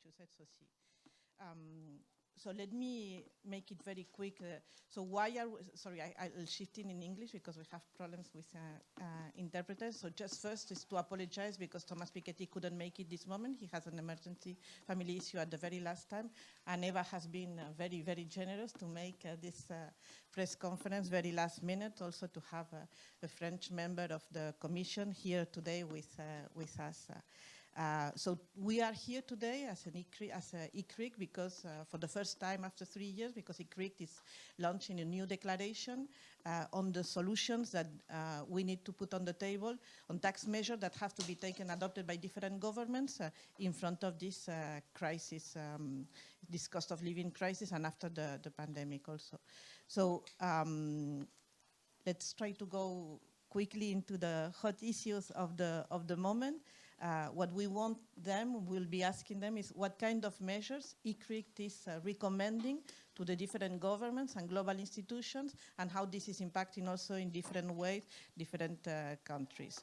Massachusetts aussi. So let me make it very quick. So why are we, sorry, I'll shift in English because we have problems with interpreters. So just first is to apologize because Thomas Piketty couldn't make it this moment. He has an emergency family issue at the very last time. And Eva has been very, very generous to make this press conference very last minute, also to have a French member of the Commission here today with us. So we are here today as ICRICT because for the first time after 3 years, because ICRICT is launching a new declaration on the solutions that we need to put on the table on tax measures that have to be taken, adopted by different governments in front of this crisis, this cost of living crisis, and after the pandemic also. So let's try to go quickly into the hot issues of the moment. What we want them, we'll be asking them is what kind of measures ICRICT is recommending to the different governments and global institutions, and how this is impacting also in different ways, different countries.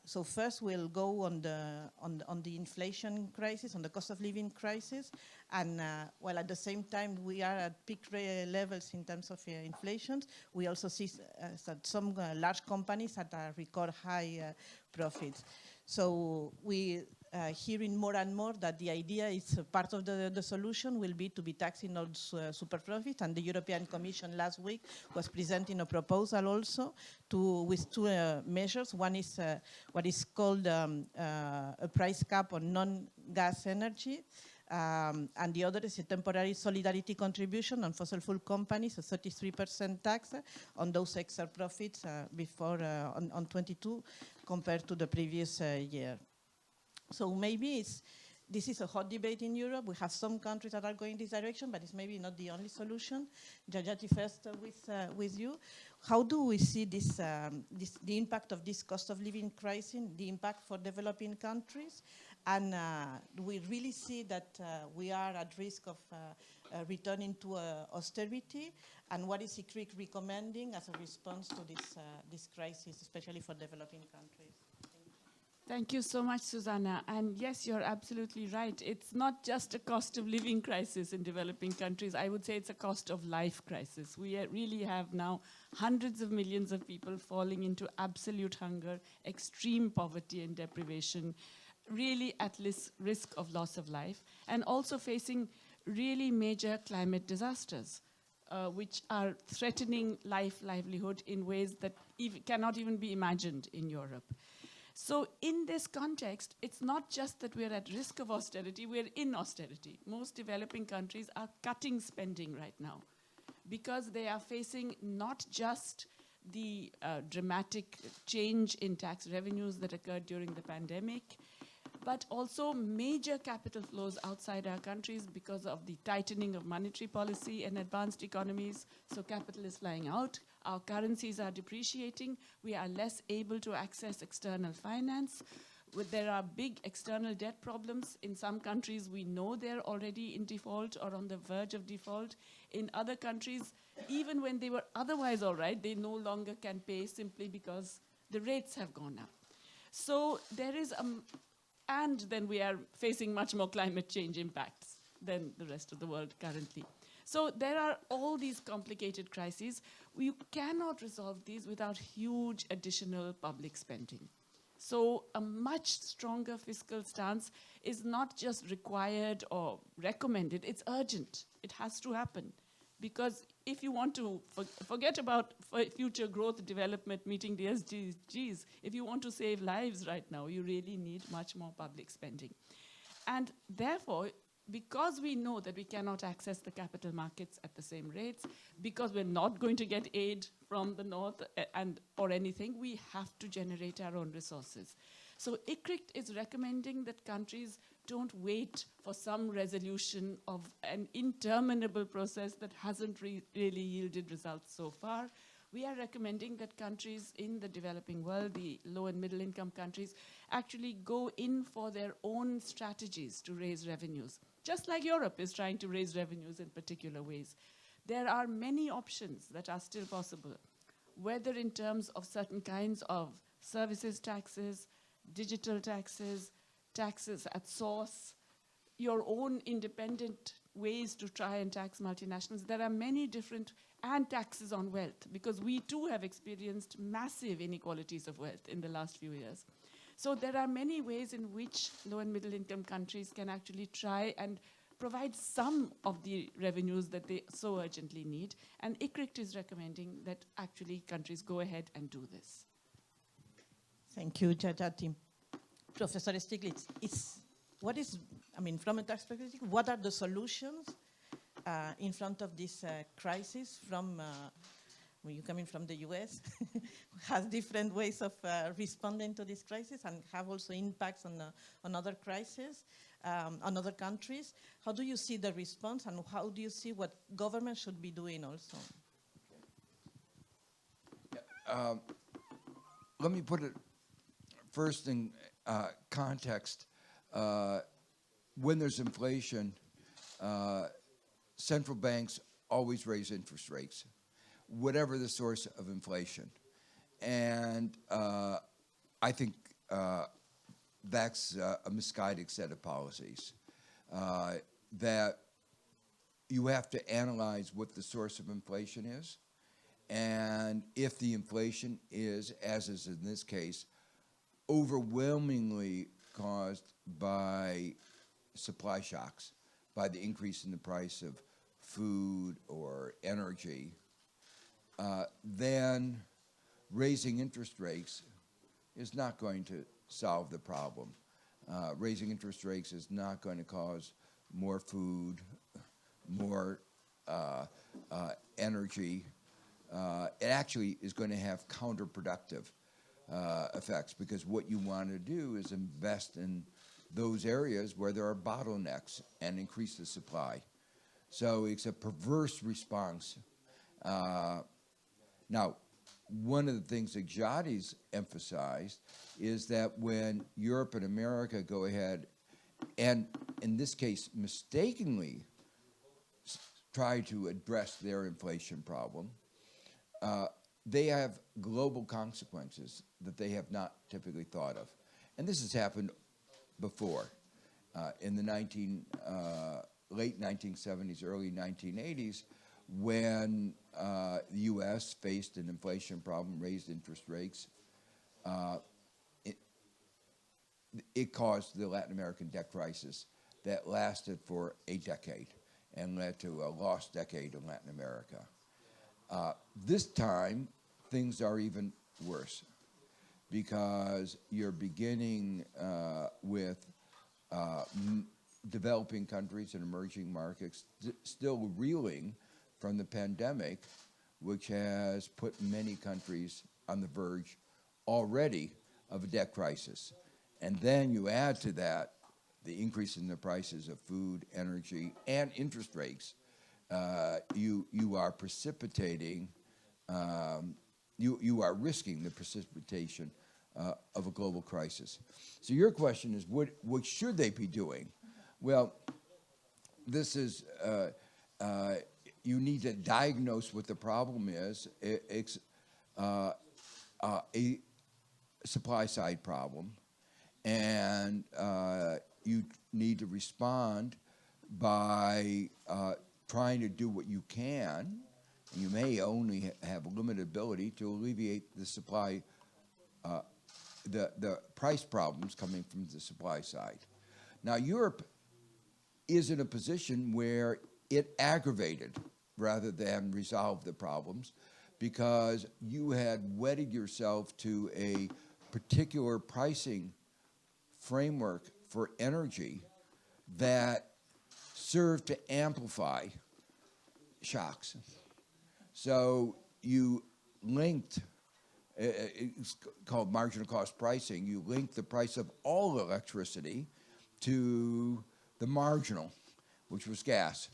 So first we'll go on the inflation crisis, on the cost of living crisis, and while at the same time we are at peak levels in terms of inflation, we also see that some large companies at record high profits. So we hearing more and more that the idea is part of the solution will be to be taxing on super profit, and the European Commission last week was presenting a proposal also with two measures. One is what is called a price cap on non-gas energy, and the other is a temporary solidarity contribution on fossil fuel companies, a 33% tax on those extra profits before on 22 compared to the previous year. So maybe this is a hot debate in Europe. We have some countries that are going this direction, but it's maybe not the only solution. Jajati, first with you. How do we see the impact of this cost of living crisis, the impact for developing countries? And do we really see that we are at risk of returning to austerity? And what is ICRICT recommending as a response to this crisis, especially for developing countries? Thank you so much, Susanna. And yes, you're absolutely right. It's not just a cost of living crisis in developing countries. I would say it's a cost of life crisis. We really have now hundreds of millions of people falling into absolute hunger, extreme poverty and deprivation, really at risk of loss of life, and also facing really major climate disasters, which are threatening livelihood in ways that cannot even be imagined in Europe. So in this context, it's not just that we're at risk of austerity, we're in austerity. Most developing countries are cutting spending right now because they are facing not just the dramatic change in tax revenues that occurred during the pandemic, but also major capital flows outside our countries because of the tightening of monetary policy in advanced economies. So capital is flying out, our currencies are depreciating, we are less able to access external finance. There are big external debt problems. In some countries, we know they're already in default or on the verge of default. In other countries, even when they were otherwise all right, they no longer can pay simply because the rates have gone up. So there is and then we are facing much more climate change impacts than the rest of the world currently. So there are all these complicated crises. We cannot resolve these without huge additional public spending. So a much stronger fiscal stance is not just required or recommended, it's urgent. It has to happen. Because if you want to forget about future growth, development, meeting the SDGs, if you want to save lives right now, you really need much more public spending. And therefore, because we know that we cannot access the capital markets at the same rates, because we're not going to get aid from the north or anything, we have to generate our own resources. So ICRICT is recommending that countries don't wait for some resolution of an interminable process that hasn't really yielded results so far. We are recommending that countries in the developing world, the low and middle income countries, actually go in for their own strategies to raise revenues, just like Europe is trying to raise revenues in particular ways. There are many options that are still possible, whether in terms of certain kinds of services taxes, digital taxes, taxes at source, your own independent ways to try and tax multinationals. There are many different, and taxes on wealth, because we too have experienced massive inequalities of wealth in the last few years. So there are many ways in which low and middle income countries can actually try and provide some of the revenues that they so urgently need. And ICRICT is recommending that actually countries go ahead and do this. Thank you, Jajati. Professor Stiglitz, from a tax perspective, what are the solutions in front of this crisis from, you coming from the US, has different ways of responding to this crisis and have also impacts on other crises, on other countries. How do you see the response, and how do you see what government should be doing also? Let me put it first in context. When there's inflation, central banks always raise interest rates, whatever the source of inflation. And I think that's a misguided set of policies. That you have to analyze what the source of inflation is, and if the inflation is, as is in this case, overwhelmingly caused by supply shocks, by the increase in the price of food or energy, then raising interest rates is not going to solve the problem. Raising interest rates is not going to cause more food, more energy. It actually is going to have counterproductive effects, because what you want to do is invest in those areas where there are bottlenecks and increase the supply. So it's a perverse response. Now, one of the things that Jati's emphasized is that when Europe and America go ahead and, in this case, mistakenly try to address their inflation problem, they have global consequences that they have not typically thought of. And this has happened before. In the late 1970s, early 1980s, when the U.S. faced an inflation problem, raised interest rates, it caused the Latin American debt crisis that lasted for a decade and led to a lost decade in Latin America. This time, things are even worse, because you're beginning with developing countries and emerging markets still reeling from the pandemic, which has put many countries on the verge already of a debt crisis. And then you add to that the increase in the prices of food, energy, and interest rates. You are precipitating, you are risking the precipitation of a global crisis. So your question is, what should they be doing? Well, this is, you need to diagnose what the problem is. It's a supply side problem, and you need to respond by trying to do what you can. You may only have a limited ability to alleviate the supply, the price problems coming from the supply side. Now, Europe is in a position where it aggravated rather than resolved the problems, because you had wedded yourself to a particular pricing framework for energy that served to amplify shocks. So you linked, it's called marginal cost pricing, you linked the price of all electricity to the marginal, which was gas.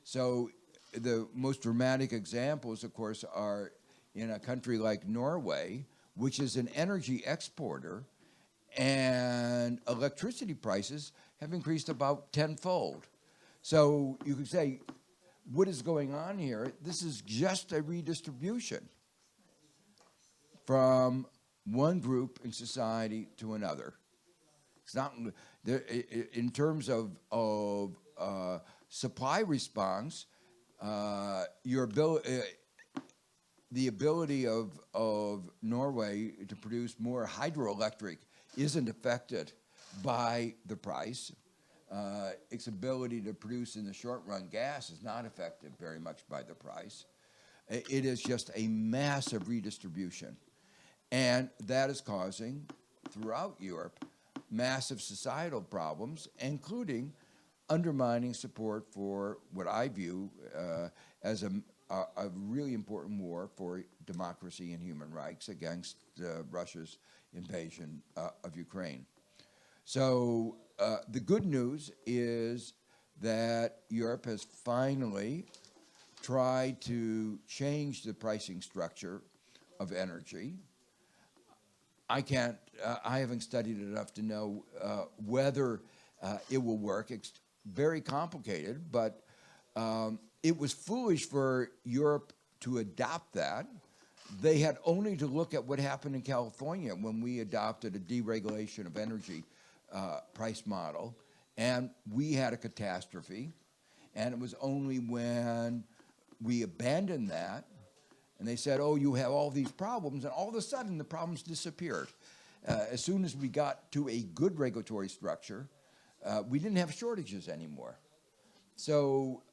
So the most dramatic examples, of course, are in a country like Norway, which is an energy exporter, and electricity prices have increased about tenfold. So you could say, what is going on here? This is just a redistribution from one group in society to another. It's not in terms of supply response. Your ability, the ability of Norway to produce more hydroelectric isn't affected by the price. Its ability to produce in the short run gas is not affected very much by the price. It is just a massive redistribution. And that is causing, throughout Europe, massive societal problems, including undermining support for what I view as a really important war for democracy and human rights against Russia's invasion of Ukraine. So the good news is that Europe has finally tried to change the pricing structure of energy. I haven't studied it enough to know whether it will work. It's very complicated, but it was foolish for Europe to adopt that. They had only to look at what happened in California when we adopted a deregulation of energy price model, and we had a catastrophe. And it was only when we abandoned that, and they said, oh, you have all these problems, and all of a sudden the problems disappeared. As soon as we got to a good regulatory structure, we didn't have shortages anymore. So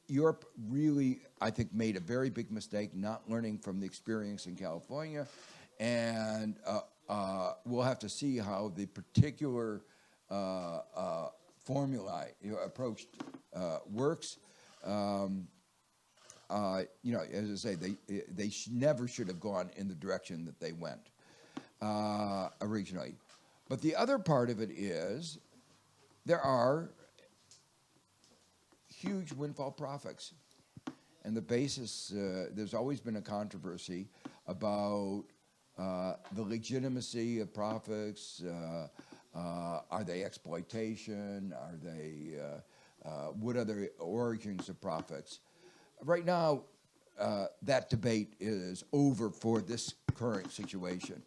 Europe really, I think, made a very big mistake not learning from the experience in California, and we'll have to see how the particular formula approach works. You know, as I say, they never should have gone in the direction that they went originally. But the other part of it is there are huge windfall profits. And the basis, there's always been a controversy about the legitimacy of profits. Are they exploitation? Are they, what are the origins of profits? Right now, that debate is over for this current situation.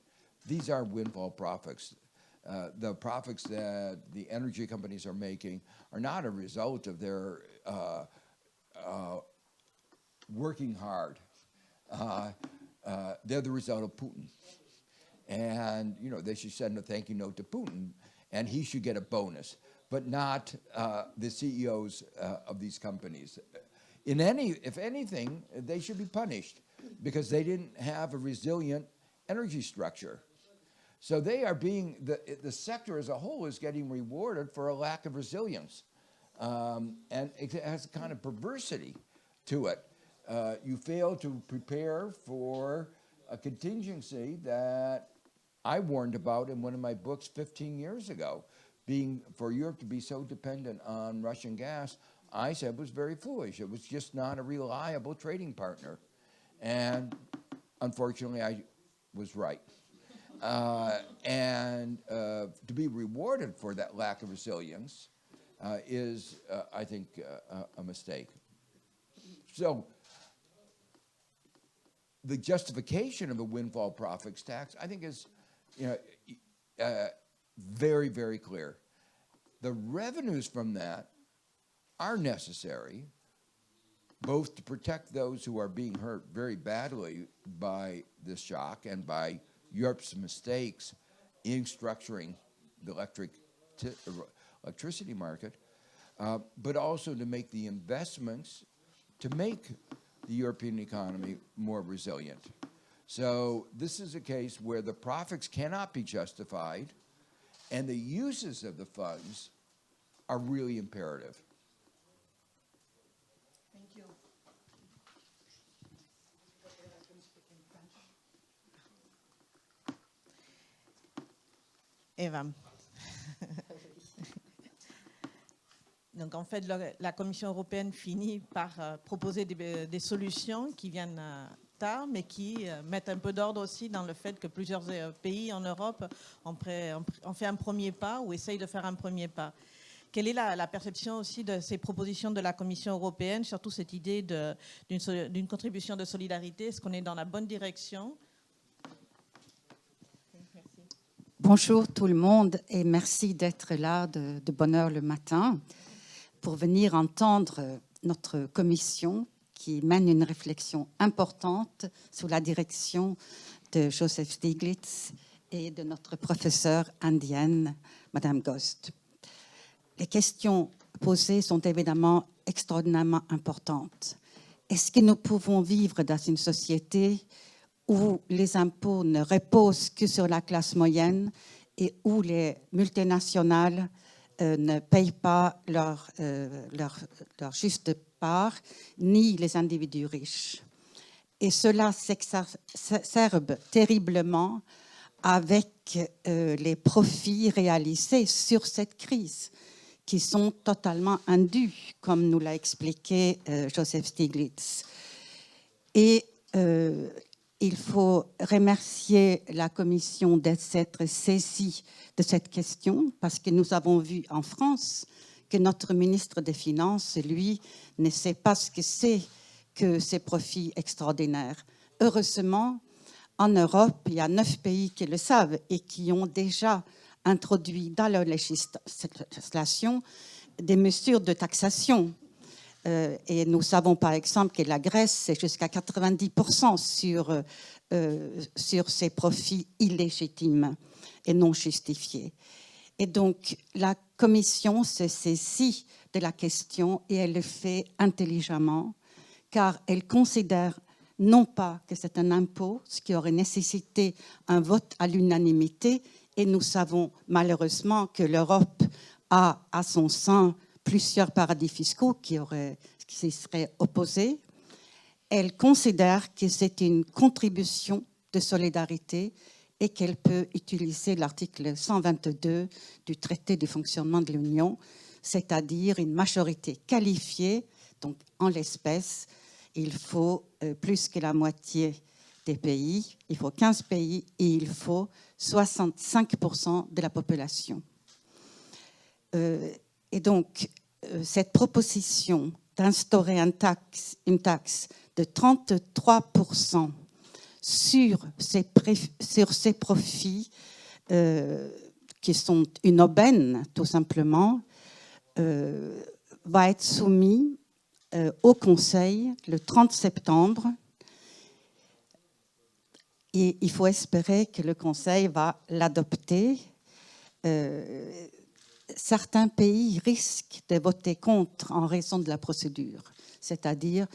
These are windfall profits. The profits that the energy companies are making are not a result of their working hard. They're the result of Putin. And, you know, they should send a thank you note to Putin, and he should get a bonus, but not the CEOs of these companies. If anything, they should be punished because they didn't have a resilient energy structure. So they are being, the sector as a whole is getting rewarded for a lack of resilience. And it has a kind of perversity to it. You fail to prepare for a contingency that I warned about in one of my books 15 years ago. For Europe to be so dependent on Russian gas, I said was very foolish. It was just not a reliable trading partner. And unfortunately, I was right. And to be rewarded for that lack of resilience is, I think, a mistake. So the justification of a windfall profits tax, I think, is very, very clear. The revenues from that are necessary, both to protect those who are being hurt very badly by this shock and by Europe's mistakes in structuring the electricity market, but also to make the investments to make the European economy more resilient. So this is a case where the profits cannot be justified and the uses of the funds are really imperative. Thank you. Eva. Donc en fait, la Commission européenne finit par proposer des solutions qui viennent tard, mais qui mettent un peu d'ordre aussi dans le fait que plusieurs pays en Europe ont fait un premier pas ou essayent de faire un premier pas. Quelle est la perception aussi de ces propositions de la Commission européenne, surtout cette idée d'une contribution de solidarité? Est-ce qu'on est dans la bonne direction? Merci. Bonjour tout le monde et merci d'être là de bonne heure le matin pour venir entendre notre commission qui mène une réflexion importante sous la direction de Joseph Stiglitz et de notre professeure indienne, Madame Ghost. Les questions posées sont évidemment extraordinairement importantes. Est-ce que nous pouvons vivre dans une société où les impôts ne reposent que sur la classe moyenne et où les multinationales ne payent pas leur juste part, ni les individus riches. Et cela s'exacerbe terriblement avec les profits réalisés sur cette crise, qui sont totalement indus, comme nous l'a expliqué Joseph Stiglitz. Et il faut remercier la Commission d'être saisie de cette question, parce que nous avons vu en France que notre ministre des Finances, lui, ne sait pas ce que c'est que ces profits extraordinaires. Heureusement, en Europe, il y a 9 pays qui le savent et qui ont déjà introduit dans leur législation des mesures de taxation. Et nous savons par exemple que la Grèce, c'est jusqu'à 90% sur ces profits illégitimes et non justifiés. Et donc, la Commission se saisit de la question et elle le fait intelligemment, car elle considère non pas que c'est un impôt, ce qui aurait nécessité un vote à l'unanimité, et nous savons malheureusement que l'Europe a à son sein plusieurs paradis fiscaux qui s'y seraient opposés. Elle considère que c'est une contribution de solidarité et qu'elle peut utiliser l'article 122 du traité du fonctionnement de l'Union, c'est-à-dire une majorité qualifiée. Donc, en l'espèce, il faut plus que la moitié des pays, il faut 15 pays et il faut 65% de la population. Et donc, cette proposition d'instaurer une taxe de 33% sur ces profits qui sont une aubaine, tout simplement, va être soumise au Conseil le 30 septembre. Et il faut espérer que le Conseil va l'adopter. Certains pays risquent de voter contre en raison de la procédure, c'est-à-dire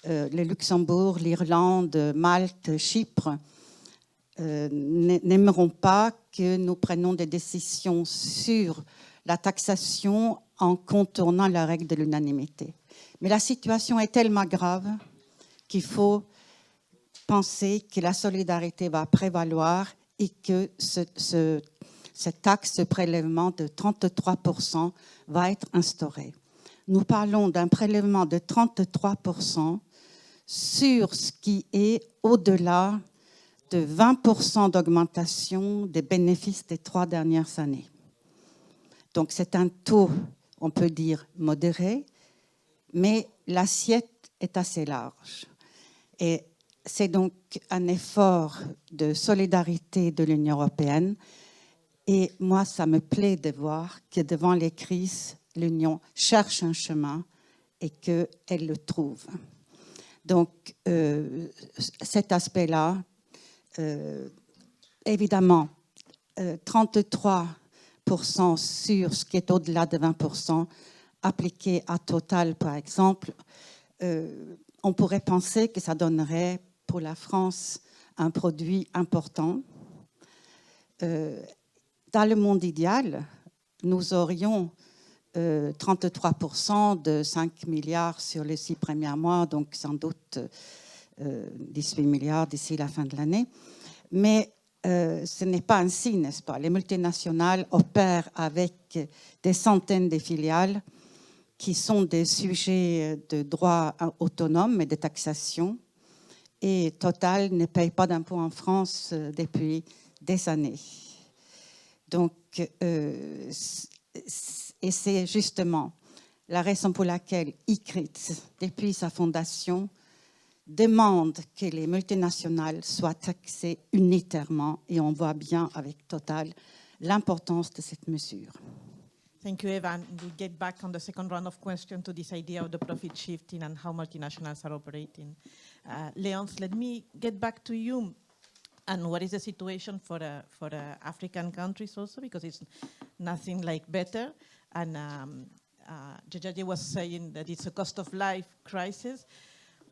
le Luxembourg, l'Irlande, Malte, Chypre n'aimeront pas que nous prenions des décisions sur la taxation en contournant la règle de l'unanimité. Mais la situation est tellement grave qu'il faut penser que la solidarité va prévaloir et que cette taxe, ce prélèvement de 33% va être instauré. Nous parlons d'un prélèvement de 33% sur ce qui est au-delà de 20% d'augmentation des bénéfices des 3 dernières années. Donc c'est un taux, on peut dire, modéré, mais l'assiette est assez large. Et c'est donc un effort de solidarité de l'Union européenne. Et moi, ça me plaît de voir que devant les crises, l'Union cherche un chemin et qu'elle le trouve. Donc, cet aspect-là, évidemment, 33% sur ce qui est au-delà de 20%, appliqué à Total, par exemple, on pourrait penser que ça donnerait pour la France un produit important. Dans le monde idéal, nous aurions 33% de 5 milliards sur les 6 premiers mois, donc sans doute 18 milliards d'ici la fin de l'année. Mais ce n'est pas ainsi, n'est-ce pas? Les multinationales opèrent avec des centaines de filiales qui sont des sujets de droit autonome et de taxation. Et Total ne paye pas d'impôts en France depuis des années. Donc, et c'est justement la raison pour laquelle ICRICT, depuis sa fondation, demande que les multinationales soient taxées unitairement et on voit bien avec Total l'importance de cette mesure. Thank you, Eva. And we get back on the second round of questions to this idea of the profit shifting and how multinationals are operating. Leonce, let me get back to you. And what is the situation for African countries also, because it's nothing like better. And Jejaje was saying that it's a cost of life crisis.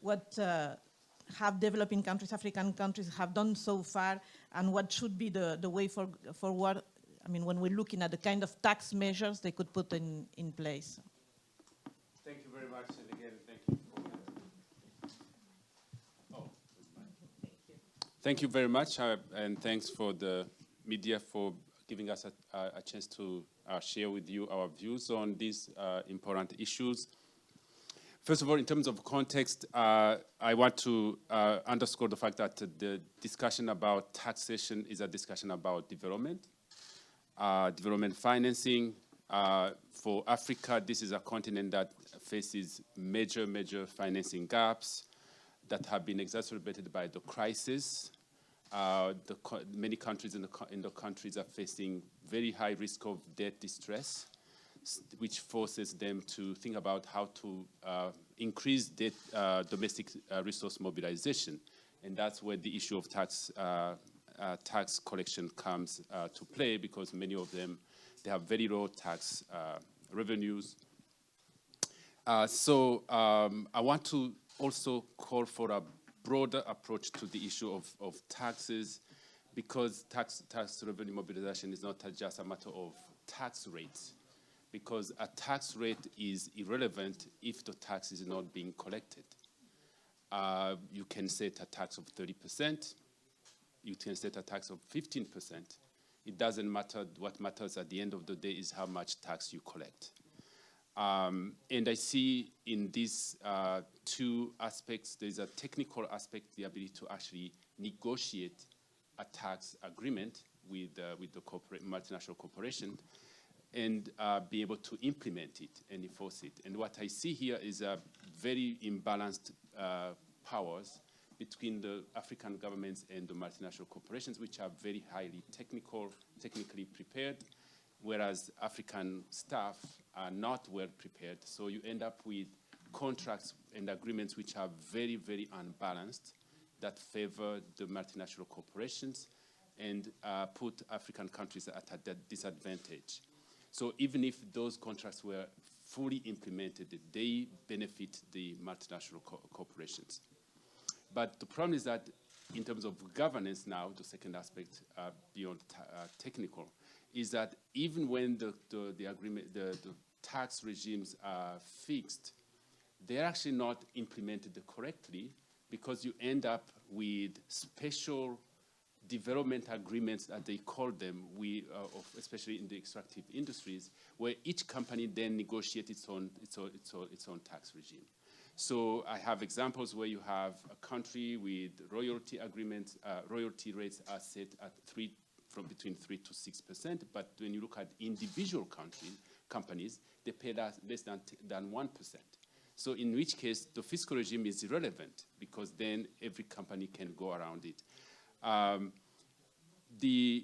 What have developing countries, African countries, have done so far, and what should be the way forward? I mean, when we're looking at the kind of tax measures they could put in place. Thank you very much, and again, thank you for Thank you very much, and thanks for the media for giving us a chance to share with you our views on these important issues. First of all, in terms of context, I want to underscore the fact that the discussion about taxation is a discussion about development, development financing. For Africa, this is a continent that faces major financing gaps that have been exacerbated by the crisis. Many countries in the countries are facing very high risk of debt distress, which forces them to think about how to increase domestic resource mobilization. And that's where the issue of tax collection comes to play, because many of them, they have very low tax revenues. So I want to also call for a broader approach to the issue of taxes, because tax revenue mobilization is not just a matter of tax rates, because a tax rate is irrelevant if the tax is not being collected. You can set a tax of 30%, you can set a tax of 15%. It doesn't matter. What matters at the end of the day is how much tax you collect. And I see in these two aspects, there's a technical aspect, the ability to actually negotiate a tax agreement with the multinational corporation, and be able to implement it and enforce it. And what I see here is a very imbalanced powers between the African governments and the multinational corporations, which are very highly technically prepared, whereas African staff are not well prepared. So you end up with contracts and agreements which are very unbalanced, that favor the multinational corporations and put African countries at a disadvantage. So even if those contracts were fully implemented, they benefit the multinational corporations. But the problem is that in terms of governance now, the second aspect beyond technical, is that even when the tax regimes are fixed, they're actually not implemented correctly, because you end up with special development agreements, that they call them, especially in the extractive industries, where each company then negotiates its own tax regime. So I have examples where you have a country with royalty agreements, royalty rates are set at between 3 to 6%, but when you look at individual companies, they pay less than 1%. So in which case, the fiscal regime is irrelevant, because then every company can go around it.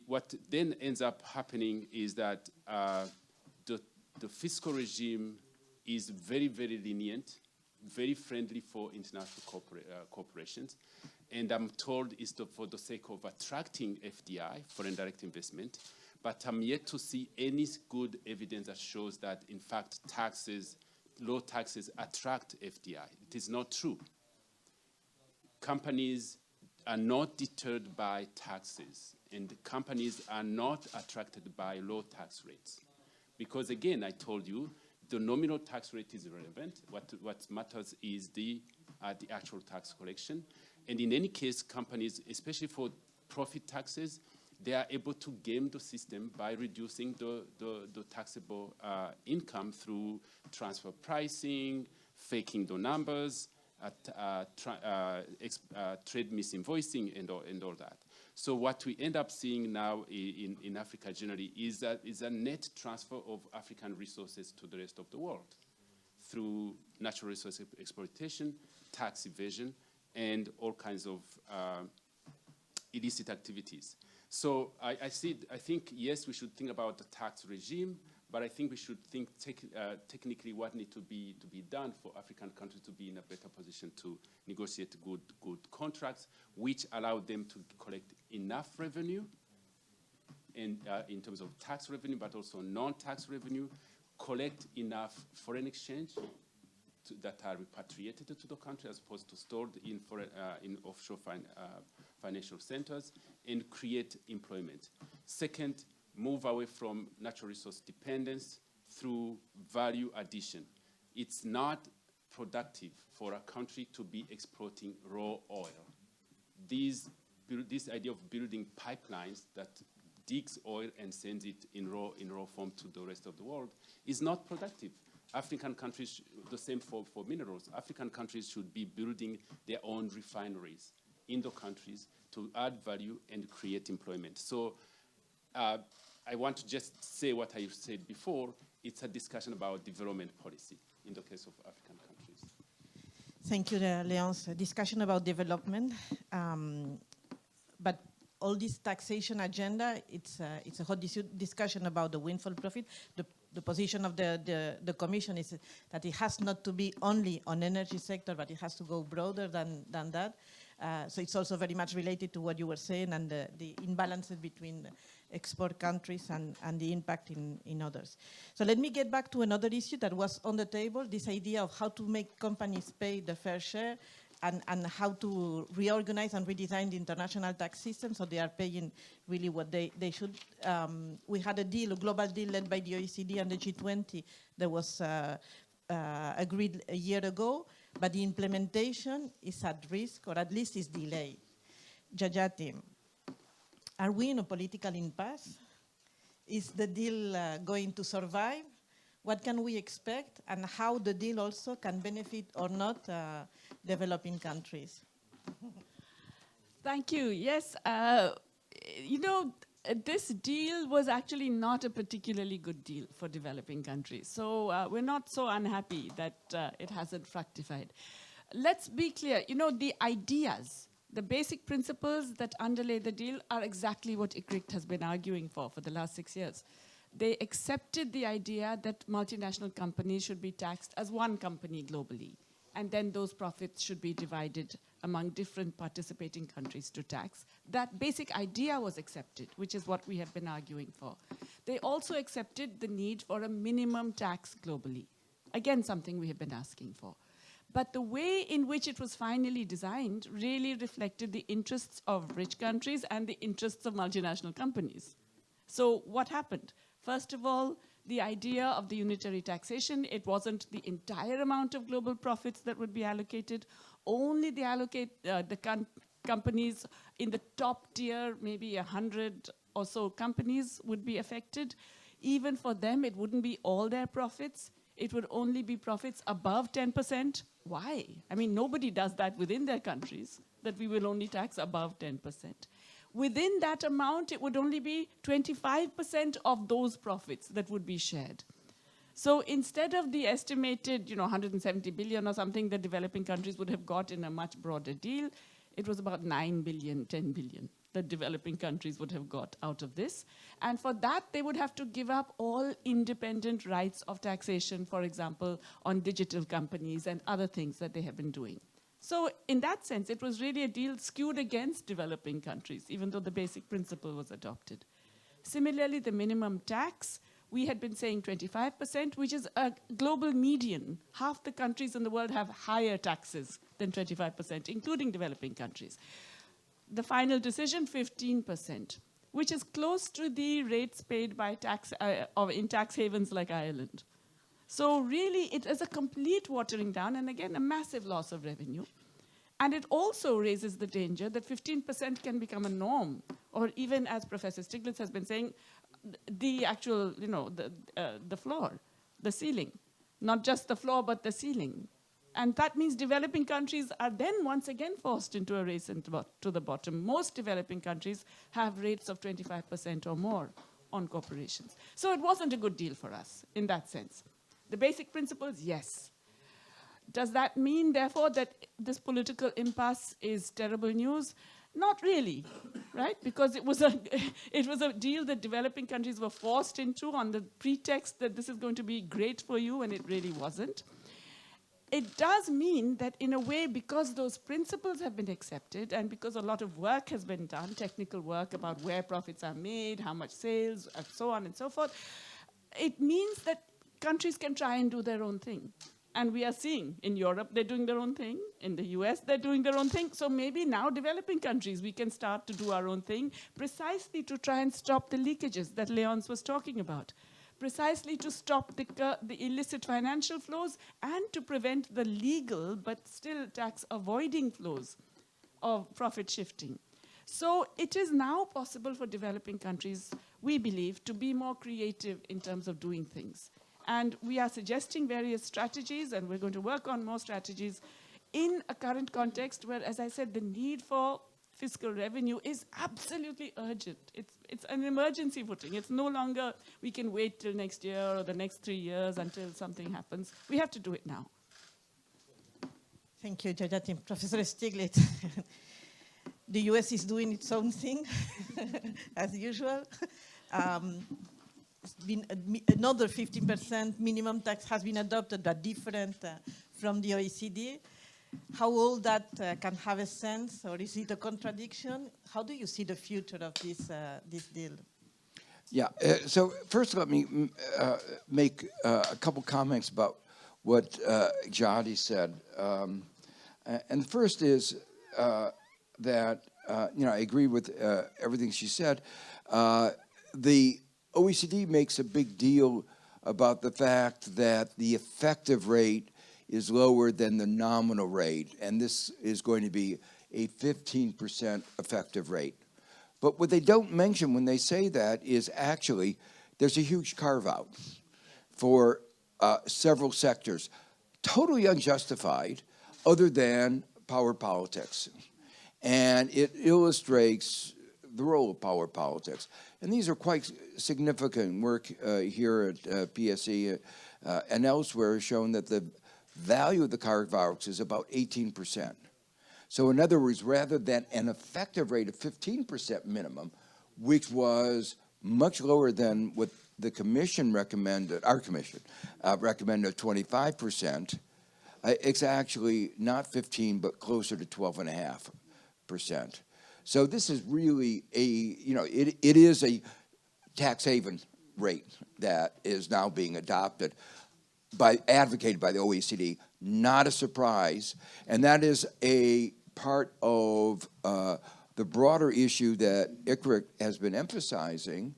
What then ends up happening is that the fiscal regime is very lenient, very friendly for international corporations, and I'm told it's for the sake of attracting FDI, foreign direct investment, but I'm yet to see any good evidence that shows that, in fact, low taxes attract FDI. It is not true. Companies are not deterred by taxes, and companies are not attracted by low tax rates. Because again, I told you, the nominal tax rate is irrelevant. What matters is the actual tax collection. And in any case, companies, especially for profit taxes, they are able to game the system by reducing the taxable income through transfer pricing, faking the numbers, trade misinvoicing, and all that. So what we end up seeing now in Africa generally is a net transfer of African resources to the rest of the world through natural resource exploitation, tax evasion, and all kinds of illicit activities. So I think, yes, we should think about the tax regime, but I think we should think technically what needs to be done for African countries to be in a better position to negotiate good contracts, which allow them to collect enough revenue in terms of tax revenue, but also non-tax revenue, collect enough foreign exchange that are repatriated to the country as opposed to stored in offshore financial centers, and create employment. Second, move away from natural resource dependence through value addition. It's not productive for a country to be exploiting raw oil. This idea of building pipelines that digs oil and sends it in raw form to the rest of the world is not productive. African countries, the same for minerals, African countries should be building their own refineries in the countries to add value and create employment. So I want to just say what I said before. It's a discussion about development policy in the case of African countries. Thank you, Leonce. A discussion about development. But all this taxation agenda, it's a hot discussion about the windfall profit. The position of the Commission is that it has not to be only on energy sector, but it has to go broader than that. So it's also very much related to what you were saying and the imbalances between export countries and the impact in others. So let me get back to another issue that was on the table, this idea of how to make companies pay the fair share and how to reorganize and redesign the international tax system so they are paying really what they should. We had a global deal led by the OECD and the G20 that was agreed a year ago, but the implementation is at risk, or at least is delayed. Jajati, are we in a political impasse? Is the deal going to survive? What can we expect, and how the deal also can benefit or not developing countries? Thank you. Yes, this deal was actually not a particularly good deal for developing countries. So we're not so unhappy that it hasn't fructified. Let's be clear, the ideas, the basic principles that underlay the deal are exactly what ICRICT has been arguing for the last 6 years. They accepted the idea that multinational companies should be taxed as one company globally, and then those profits should be divided among different participating countries to tax. That basic idea was accepted, which is what we have been arguing for. They also accepted the need for a minimum tax globally. Again, something we have been asking for. But the way in which it was finally designed really reflected the interests of rich countries and the interests of multinational companies. So what happened? First of all, the idea of the unitary taxation, it wasn't the entire amount of global profits that would be allocated, only the companies in the top tier, maybe 100 or so companies would be affected. Even for them, it wouldn't be all their profits. It would only be profits above 10%. Why? I mean, nobody does that within their countries, that we will only tax above 10%. Within that amount, it would only be 25% of those profits that would be shared. So instead of the estimated 170 billion or something that developing countries would have got in a much broader deal, it was about 9 billion, 10 billion that developing countries would have got out of this. And for that, they would have to give up all independent rights of taxation, for example, on digital companies and other things that they have been doing. So in that sense, it was really a deal skewed against developing countries, even though the basic principle was adopted. Similarly, the minimum tax, we had been saying 25%, which is a global median. Half the countries in the world have higher taxes than 25%, including developing countries. The final decision, 15%, which is close to the rates paid by in tax havens like Ireland. So really, it is a complete watering down, and again, a massive loss of revenue. And it also raises the danger that 15% can become a norm, or even, as Professor Stiglitz has been saying, the actual, the floor, the ceiling. Not just the floor, but the ceiling. And that means developing countries are then once again forced into a race to the bottom. Most developing countries have rates of 25% or more on corporations. So it wasn't a good deal for us in that sense. The basic principles, yes. Does that mean, therefore, that this political impasse is terrible news? Not really, right? Because it was a deal that developing countries were forced into on the pretext that this is going to be great for you, and it really wasn't. It does mean that in a way, because those principles have been accepted and because a lot of work has been done, technical work about where profits are made, how much sales, and so on and so forth, it means that countries can try and do their own thing. And we are seeing in Europe, they're doing their own thing. In the US, they're doing their own thing. So maybe now developing countries, we can start to do our own thing precisely to try and stop the leakages that Leonce was talking about. Precisely to stop the illicit financial flows and to prevent the legal but still tax-avoiding flows of profit shifting. So it is now possible for developing countries, we believe, to be more creative in terms of doing things. And we are suggesting various strategies, and we're going to work on more strategies in a current context where, as I said, the need for fiscal revenue is absolutely urgent. It's an emergency footing. It's no longer we can wait till next year or the next 3 years until something happens. We have to do it now. Thank you, Jajati. Professor Stiglitz. The US is doing its own thing, as usual. Another 15% minimum tax has been adopted, but different from the OECD. How all that can have a sense, or is it a contradiction? How do you see the future of this deal? Yeah, so first let me make a couple comments about what Jadi said. And the first is that, I agree with everything she said. The OECD makes a big deal about the fact that the effective rate is lower than the nominal rate, and this is going to be a 15% effective rate. But what they don't mention when they say that is actually there's a huge carve-out for several sectors, totally unjustified, other than power politics. And it illustrates the role of power politics. And these are quite significant work here at PSE and elsewhere, showing that the value of the carve-outs is about 18%. So in other words, rather than an effective rate of 15% minimum, which was much lower than what the commission recommended, our commission recommended 25%, it's actually not 15, but closer to 12.5%. So this is really it is a tax haven rate that is now being adopted advocated by the OECD, not a surprise, and that is a part of the broader issue that ICRICT has been emphasizing.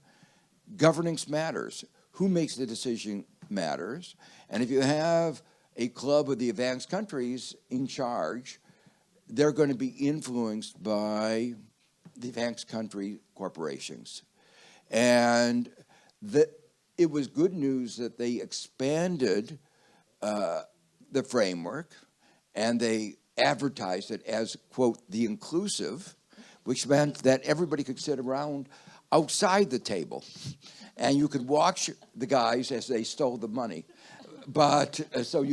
Governance matters. Who makes the decision matters, and if you have a club of the advanced countries in charge, they're going to be influenced by the advanced country corporations. And it was good news that they expanded the framework, and they advertised it as, quote, the inclusive, which meant that everybody could sit around outside the table, and you could watch the guys as they stole the money. But so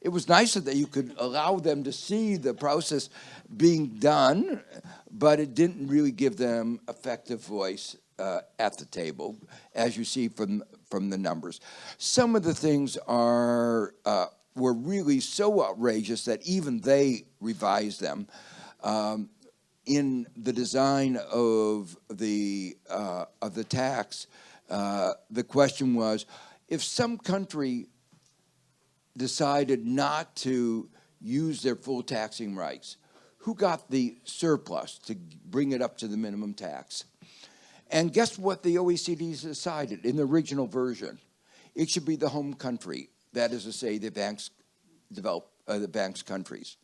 it was nice that you could allow them to see the process being done, but it didn't really give them effective voice at the table, as you see from the numbers. Some of the things were really so outrageous that even they revised them. In the design of the tax, the question was, if some country decided not to use their full taxing rights, who got the surplus to bring it up to the minimum tax? And guess what the OECD decided in the original version? It should be the home country, that is to say, the advanced countries.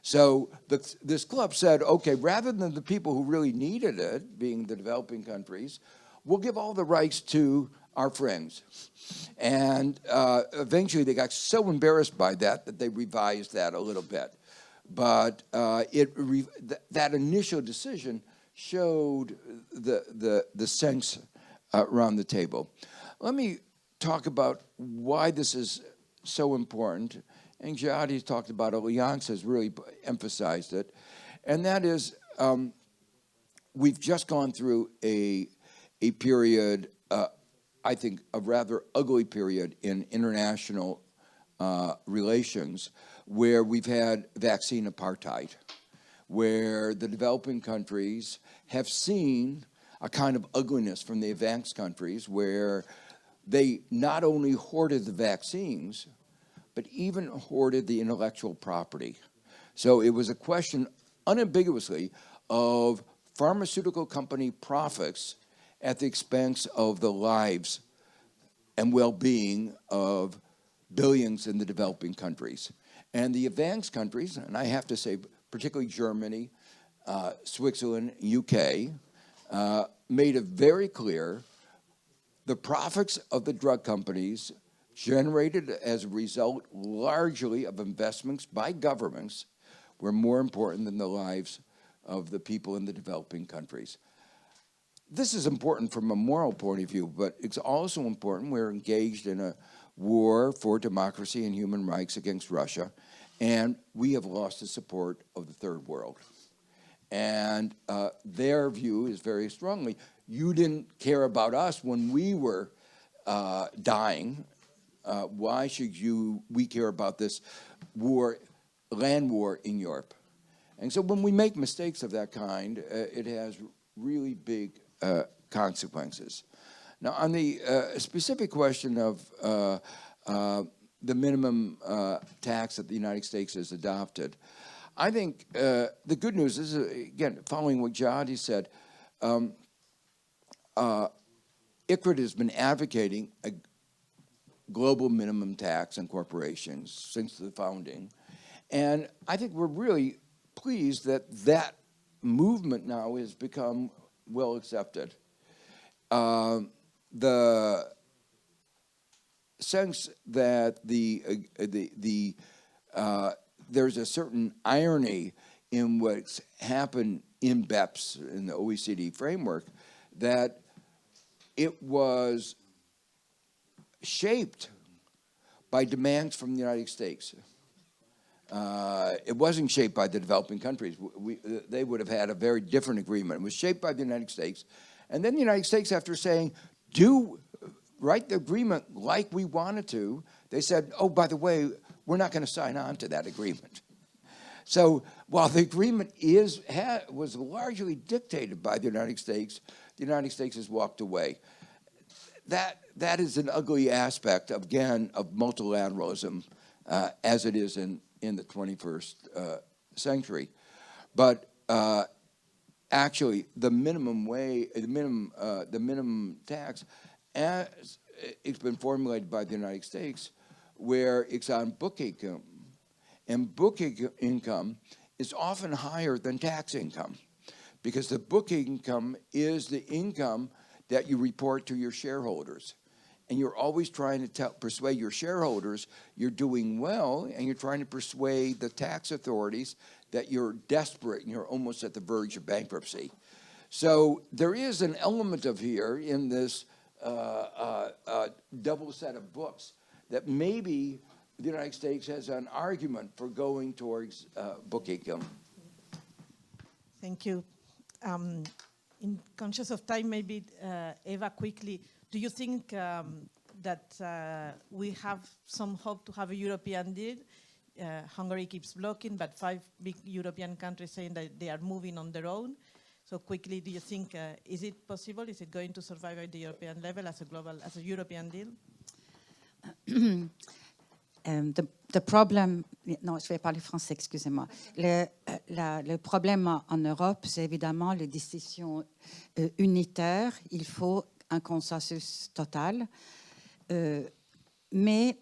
So this club said, okay, rather than the people who really needed it, being the developing countries, we'll give all the rights to our friends. And eventually they got so embarrassed by that they revised that a little bit. But that initial decision showed the sense around the table. Let me talk about why this is so important and Jihadi's talked about, Allianz has really emphasized it, and that is we've just gone through a period, I think, a rather ugly period in international relations, where we've had vaccine apartheid, where the developing countries have seen a kind of ugliness from the advanced countries, where they not only hoarded the vaccines, but even hoarded the intellectual property. So it was a question, unambiguously, of pharmaceutical company profits at the expense of the lives and well-being of billions in the developing countries. And the advanced countries, and I have to say, particularly Germany, Switzerland, UK, made it very clear the profits of the drug companies generated as a result largely of investments by governments were more important than the lives of the people in the developing countries. This is important from a moral point of view, but it's also important. We're engaged in a war for democracy and human rights against Russia, and we have lost the support of the third world. And their view is very strongly, you didn't care about us when we were dying. Why should we care about this war, land war in Europe? And so when we make mistakes of that kind, it has really big consequences. Now, on the specific question of the minimum tax that the United States has adopted, I think the good news is, again, following what Jihadi said, ICRICT has been advocating a global minimum tax on corporations since the founding. And I think we're really pleased that that movement now has become well accepted. The sense that there's a certain irony in what's happened in BEPS, in the OECD framework, that it was shaped by demands from the United States. It wasn't shaped by the developing countries. They would have had a very different agreement. It was shaped by the United States. And then the United States, after saying, write the agreement like we wanted to, they said, oh, by the way, we're not going to sign on to that agreement. So while the agreement was largely dictated by the United States has walked away. That is an ugly aspect, again, of multilateralism as it is in the 21st century. But actually, the minimum tax, as it's been formulated by the United States, where it's on book income, and book income is often higher than tax income, because the book income is the income that you report to your shareholders. And you're always trying to persuade your shareholders you're doing well, and you're trying to persuade the tax authorities that you're desperate and you're almost at the verge of bankruptcy. So there is an element of here in this double set of books that maybe the United States has an argument for going towards book income. Thank you. In conscious of time, maybe, Eva, quickly, do you think that we have some hope to have a European deal? Hungary keeps blocking, but 5 big European countries saying that they are moving on their own. So quickly, do you think, is it possible? Is it going to survive at the European level as a European deal? The problem, non, je vais parler français, excusez-moi. Le problème en Europe, c'est évidemment les décisions unitaires. Il faut un consensus total. Mais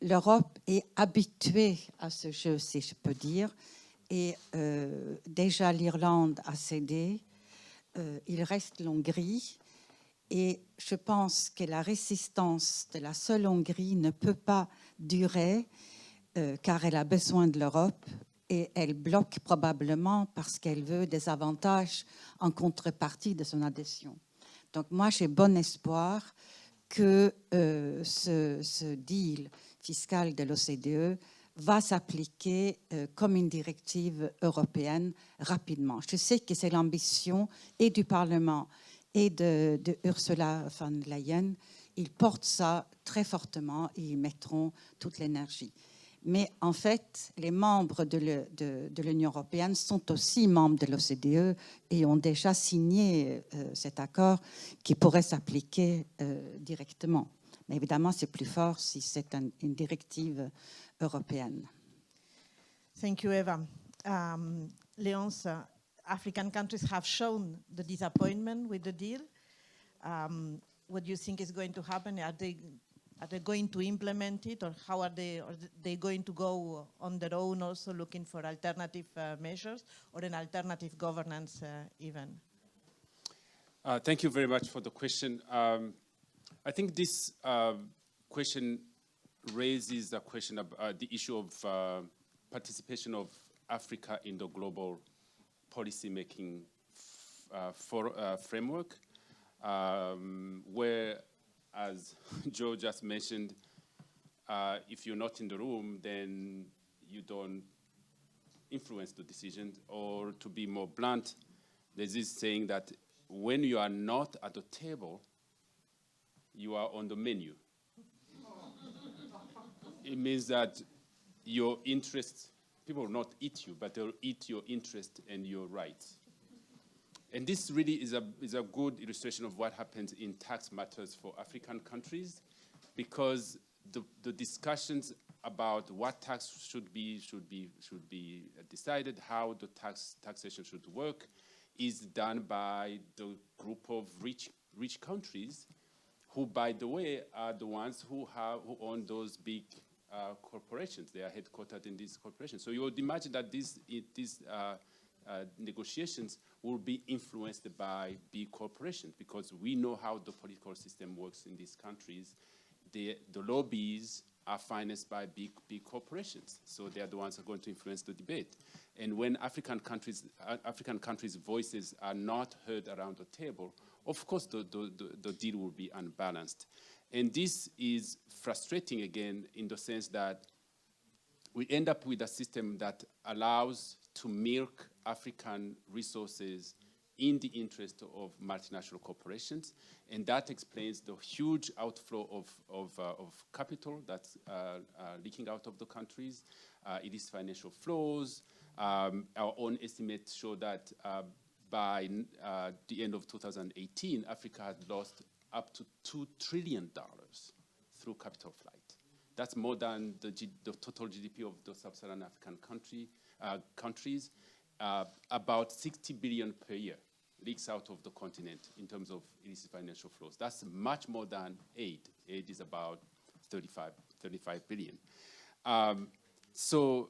l'Europe est habituée à ce jeu, si je peux dire. Et déjà, l'Irlande a cédé. Il reste l'Hongrie. Et je pense que la résistance de la seule Hongrie ne peut pas durer car elle a besoin de l'Europe et elle bloque probablement parce qu'elle veut des avantages en contrepartie de son adhésion. Donc moi, j'ai bon espoir que ce deal fiscale de l'OCDE va s'appliquer comme une directive européenne rapidement. Je sais que c'est l'ambition et du Parlement et de Ursula von der Leyen. Ils portent ça très fortement et ils mettront toute l'énergie. Mais en fait, les membres de l'Union européenne sont aussi membres de l'OCDE et ont déjà signé cet accord qui pourrait s'appliquer directement. Mais évidemment, c'est plus fort si c'est une directive européenne. Thank you, Eva. Léonce, African countries have shown the disappointment with the deal. What do you think is going to happen? Are they going to implement it, or how are they going to go on their own, also looking for alternative measures or an alternative governance even? Thank you very much for the question. I think this question raises the question of the issue of participation of Africa in the global policy-making framework, where, as Joe just mentioned, if you're not in the room, then you don't influence the decision. Or to be more blunt, there's this saying that when you are not at the table, you are on the menu. It means that your interests, people will not eat you, but they'll eat your interest and your rights. And this really is a good illustration of what happens in tax matters for African countries, because the discussions about what tax should be decided, how the taxation should work, is done by the group of rich countries, who, by the way, are the ones who own those big corporations. They are headquartered in these corporations. So you would imagine that these negotiations will be influenced by big corporations, because we know how the political system works in these countries. The lobbies are financed by big corporations, so they are the ones who are going to influence the debate. And when African countries' voices are not heard around the table, of course the deal will be unbalanced. And this is frustrating, again, in the sense that we end up with a system that allows to milk African resources in the interest of multinational corporations, and that explains the huge outflow of capital that's leaking out of the countries. It is financial flows. Our own estimates show that by the end of 2018, Africa had lost up to $2 trillion through capital flight. That's more than the total GDP of the sub-Saharan African countries. About 60 billion per year leaks out of the continent in terms of illicit financial flows. That's much more than aid. Aid is about 35 billion. So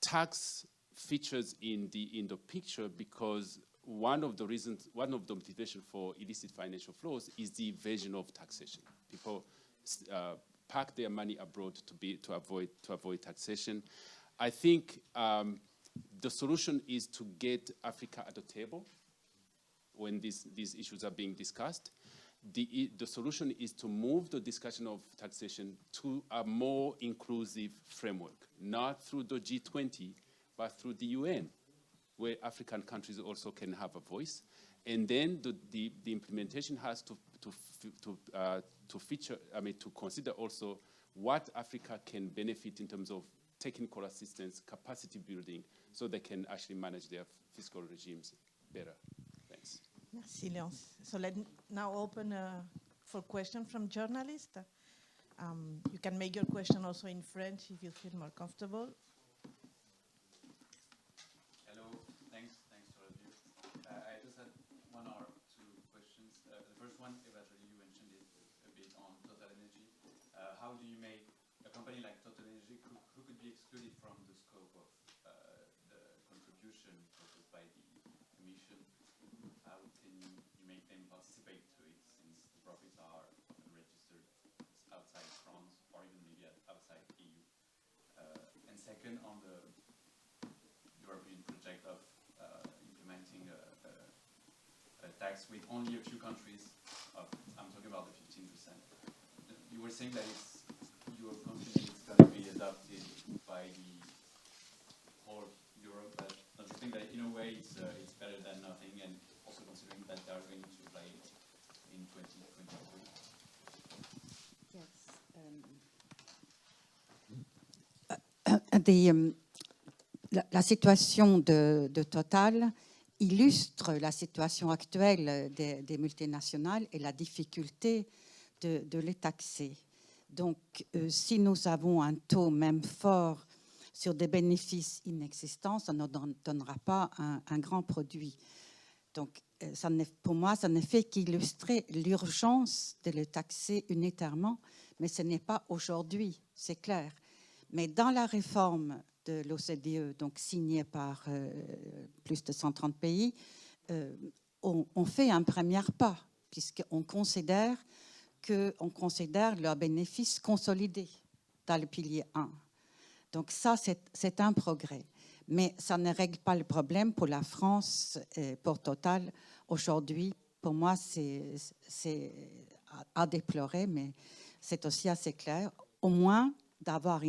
tax features in the picture because one of the motivation for illicit financial flows is the evasion of taxation. People park their money abroad to avoid taxation. I think the solution is to get Africa at the table when these issues are being discussed. The solution is to move the discussion of taxation to a more inclusive framework, not through the G20, but through the UN, where African countries also can have a voice. And then the implementation has to consider also what Africa can benefit in terms of technical assistance, capacity building, so they can actually manage their fiscal regimes better. Thanks. Merci, Léonce. So let's now open for questions from journalists. You can make your question also in French if you feel more comfortable. Hello, thanks to all of you. I just had one or two questions. The first one, Eva, you mentioned it a bit on Total Energy. How do you make a company like Total Energy, who could be excluded from the scope of the contribution proposed by the Commission? How can you make them participate to it, since the profits are registered outside France or even maybe outside EU? And second, on the European project of implementing a tax with only a few countries, I'm talking about the 15%. You were saying that you you are confident it's going to be adopted by the whole Europe? But don't you think that in a way it's better than nothing, and also considering that they are going to apply it in 2023? La situation de Total illustre la situation actuelle des multinationales et la difficulté de les taxer. Donc, si nous avons un taux même fort sur des bénéfices inexistants, ça ne donnera pas un grand produit. Donc, pour moi, ça ne fait qu'illustrer l'urgence de le taxer unitairement, mais ce n'est pas aujourd'hui, c'est clair. Mais dans la réforme de l'OCDE, donc signée par plus de 130 pays, on fait un premier pas, puisqu'on considère leurs bénéfices consolidés dans le pilier 1. Donc ça, c'est un progrès. Mais ça ne règle pas le problème pour la France et pour Total aujourd'hui. Pour moi, c'est à déplorer, mais c'est aussi assez clair. Au moins, d'avoir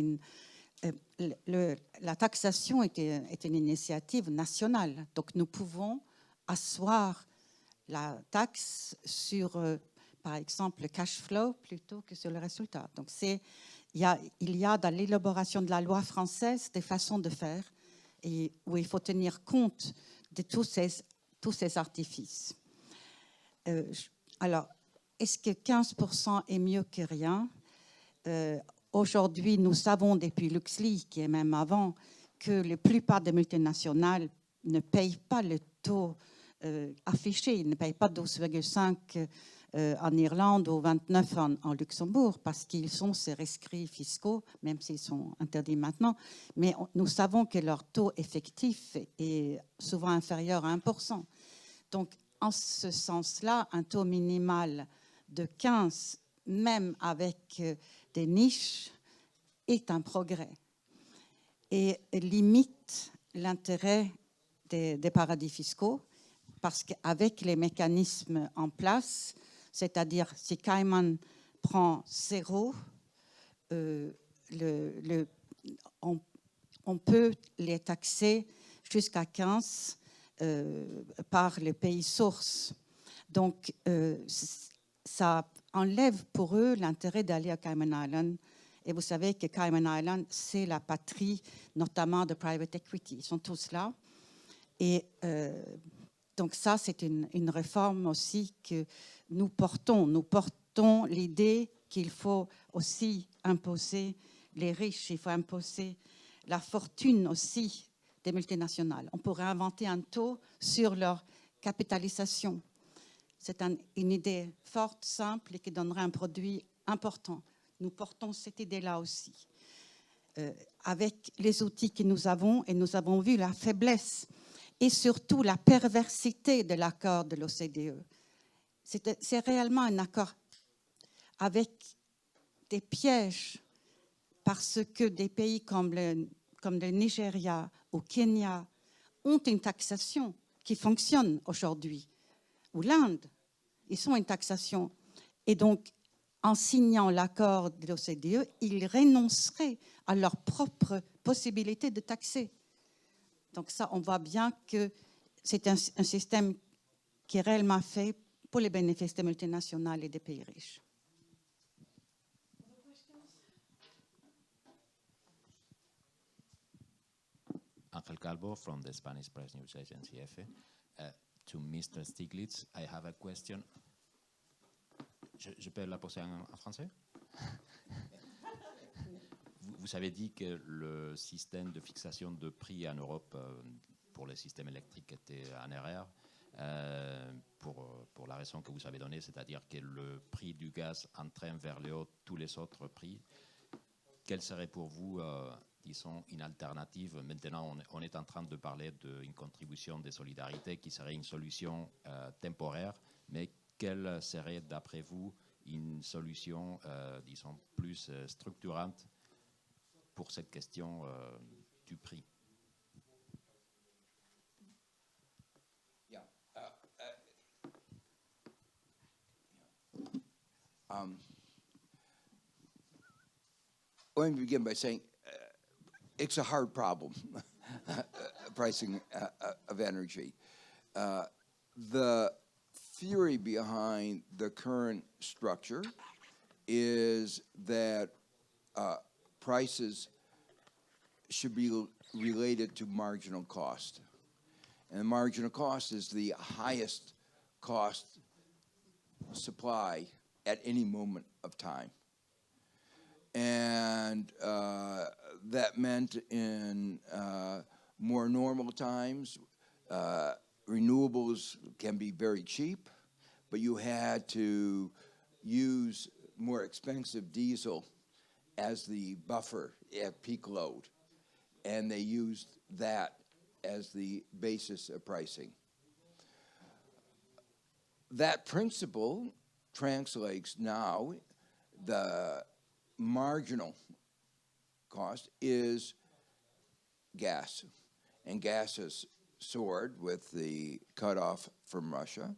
la taxation est une initiative nationale. Donc, nous pouvons asseoir la taxe sur, par exemple, le cash flow plutôt que sur le résultat. Donc, il y a dans l'élaboration de la loi française des façons de faire et où il faut tenir compte de tous ces artifices. Alors, est-ce que 15% est mieux que rien? Aujourd'hui, nous savons depuis LuxLeaks et même avant que la plupart des multinationales ne payent pas le taux affiché, ils ne payent pas 12,5 en Irlande ou 29 en Luxembourg parce qu'ils ont ces rescrits fiscaux, même s'ils sont interdits maintenant. Mais nous savons que leur taux effectif est souvent inférieur à 1%. Donc, en ce sens-là, un taux minimal de 15, même avec des niches, est un progrès et limite l'intérêt des paradis fiscaux parce qu'avec les mécanismes en place, c'est-à-dire si Cayman prend 0, on peut les taxer jusqu'à 15 par les pays sources. Donc, ça enlève pour eux l'intérêt d'aller à Cayman Islands. Et vous savez que Cayman Islands, c'est la patrie notamment de private equity. Ils sont tous là. Et donc ça, c'est une réforme aussi que nous portons. Nous portons l'idée qu'il faut aussi imposer les riches, il faut imposer la fortune aussi des multinationales. On pourrait inventer un taux sur leur capitalisation. C'est une idée forte, simple et qui donnerait un produit important. Nous portons cette idée-là aussi. Avec les outils que nous avons, et nous avons vu la faiblesse et surtout la perversité de l'accord de l'OCDE. C'est réellement un accord avec des pièges parce que des pays comme le Nigeria ou Kenya ont une taxation qui fonctionne aujourd'hui, ou l'Inde, ils ont une taxation. Et donc, en signant l'accord de l'OCDE, ils renonceraient à leur propre possibilité de taxer. Donc ça, on voit bien que c'est un système qui est réellement fait pour les bénéfices des multinationales et des pays riches. Angel Calvo from the Spanish press news agency EFE. To Mr. Stiglitz, I have a question. Je peux la poser en français? Vous avez dit que le système de fixation de prix en Europe pour les systèmes électriques était en erreur pour la raison que vous avez donnée, c'est-à-dire que le prix du gaz entraîne vers le haut tous les autres prix. Quelle serait pour vous, disons, une alternative? Maintenant, on est en train de parler d'une contribution de solidarité qui serait une solution temporaire, mais quelle serait, d'après vous, une solution, disons, plus structurante pour cette question du prix? let me begin by saying it's a hard problem, pricing of energy. The theory behind the current structure is that prices should be related to marginal cost. And marginal cost is the highest cost supply at any moment of time. And that meant in more normal times, renewables can be very cheap, but you had to use more expensive diesel as the buffer at peak load. And they used that as the basis of pricing. That principle translates now, the marginal cost is gas. And gas has soared with the cutoff from Russia.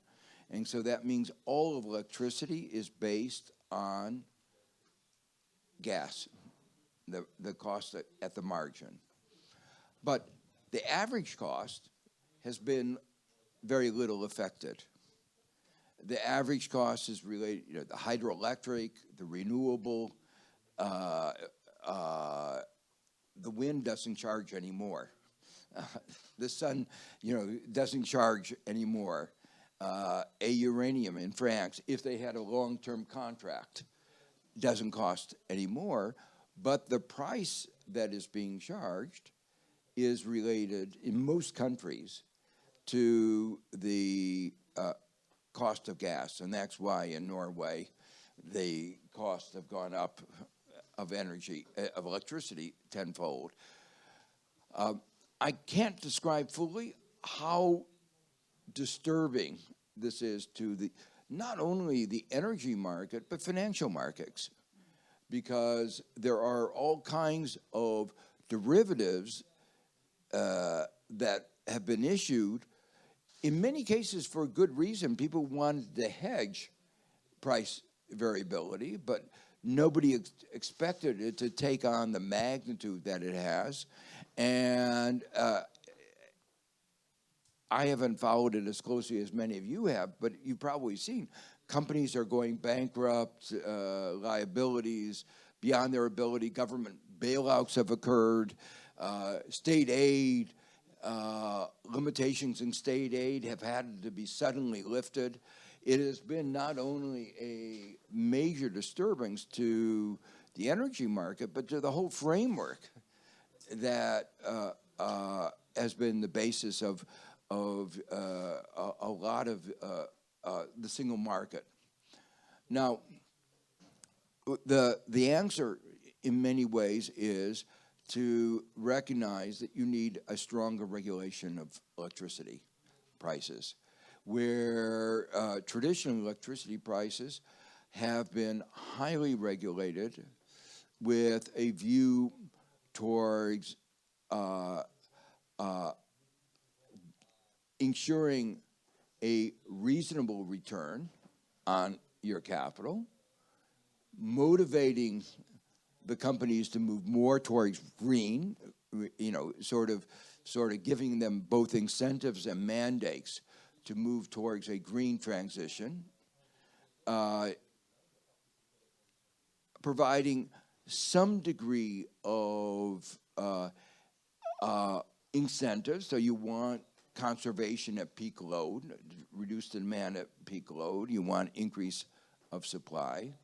And so that means all of electricity is based on gas, the cost at the margin. But the average cost has been very little affected. The average cost is related, the hydroelectric, the renewable, the wind doesn't charge anymore. The sun, doesn't charge anymore. A uranium in France, if they had a long-term contract, doesn't cost anymore, but the price that is being charged is related in most countries to the cost of gas, and that's why in Norway the costs have gone up of energy, of electricity, tenfold. I can't describe fully how disturbing this is to not only the energy market, but financial markets, because there are all kinds of derivatives that have been issued, in many cases for good reason. People wanted to hedge price variability, but nobody expected it to take on the magnitude that it has. And I haven't followed it as closely as many of you have, but you've probably seen companies are going bankrupt, liabilities beyond their ability, government bailouts have occurred, state aid, limitations in state aid have had to be suddenly lifted. It has been not only a major disturbance to the energy market, but to the whole framework that has been the basis of a lot of the single market. Now, the answer in many ways is to recognize that you need a stronger regulation of electricity prices, where traditional electricity prices have been highly regulated with a view towards ensuring a reasonable return on your capital, motivating the companies to move more towards green, sort of giving them both incentives and mandates to move towards a green transition, providing some degree of incentives. So you want conservation at peak load, reduce the demand at peak load. You want increase of supply.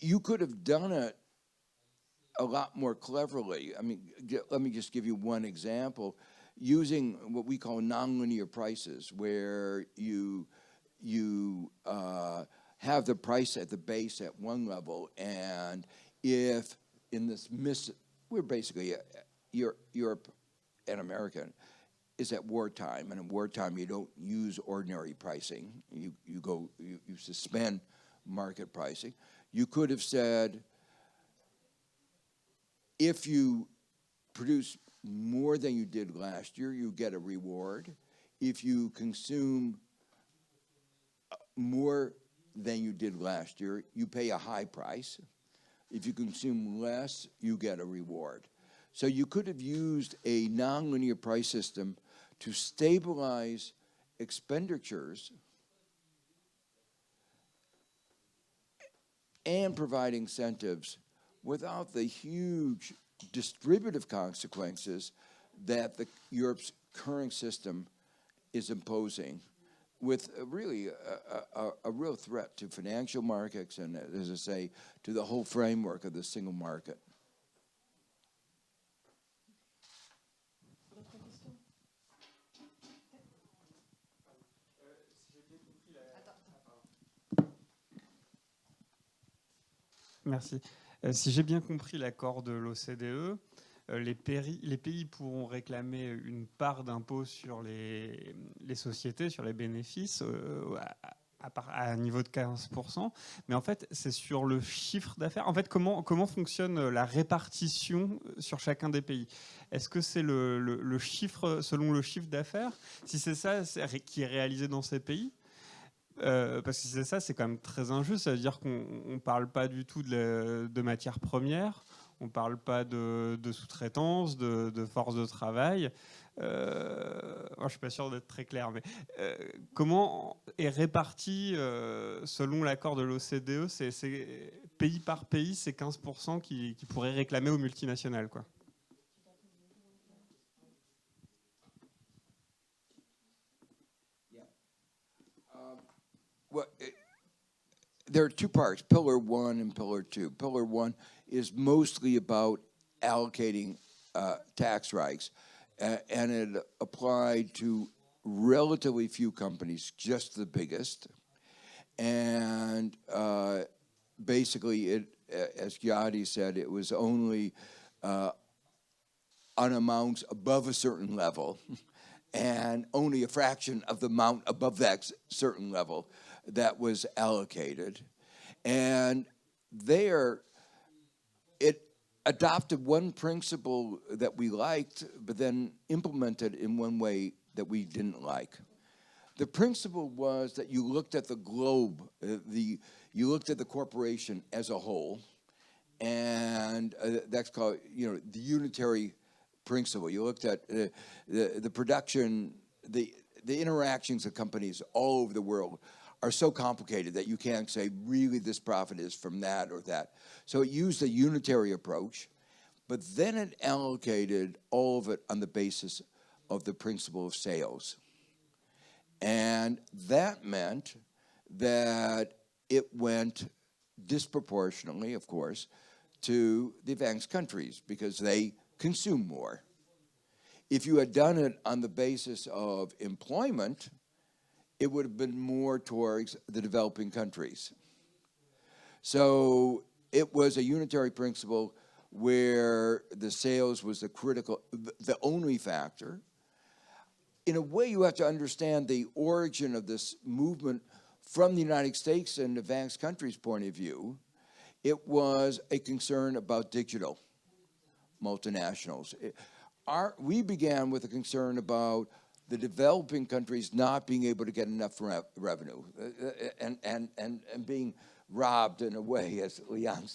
You could have done it a lot more cleverly. I mean, let me just give you one example. Using what we call nonlinear prices, where you have the price at the base at one level, and if in this we're basically Europe and America is at wartime, and in wartime you don't use ordinary pricing. You suspend market pricing. You could have said, if you produce more than you did last year, you get a reward. If you consume more than you did last year, you pay a high price. If you consume less, you get a reward. So you could have used a nonlinear price system to stabilize expenditures and provide incentives without the huge distributive consequences that Europe's current system is imposing, with really a real threat to financial markets and, as I say, to the whole framework of the single market. Merci. Si j'ai bien compris l'accord de l'OCDE, les pays pourront réclamer une part d'impôt sur les sociétés, sur les bénéfices, à un niveau de 15%. Mais en fait, c'est sur le chiffre d'affaires. En fait, comment fonctionne la répartition sur chacun des pays? Est-ce que c'est le chiffre, selon le chiffre d'affaires? Si c'est ça qui est réalisé dans ces pays, parce que si c'est ça, c'est quand même très injuste. Ça veut dire qu'on ne parle pas du tout de matières premières, on ne parle pas de sous-traitance, de force de travail. Je ne suis pas sûr d'être très clair, mais comment est réparti, selon l'accord de l'OCDE, c'est pays par pays, c'est 15% qui pourraient réclamer aux multinationales, quoi. Well, there are two parts, Pillar 1 and Pillar 2. Pillar 1 is mostly about allocating tax rights, and it applied to relatively few companies, just the biggest. And basically, it, as Giadi said, it was only on amounts above a certain level, and only a fraction of the amount above that certain level that was allocated. And there, it adopted one principle that we liked, but then implemented in one way that we didn't like. The principle was that you looked at the globe, you looked at the corporation as a whole, and that's called, the unitary principle. You looked at the production, the interactions of companies all over the world are so complicated that you can't say, really, this profit is from that or that. So it used a unitary approach, but then it allocated all of it on the basis of the principle of sales. And that meant that it went disproportionately, of course, to the advanced countries because they consume more. If you had done it on the basis of employment, it would have been more towards the developing countries. So it was a unitary principle where the sales was the only factor. In a way, you have to understand the origin of this movement from the United States and advanced countries' point of view. It was a concern about digital multinationals. We began with a concern about the developing countries not being able to get enough revenue and being robbed in a way, as Leon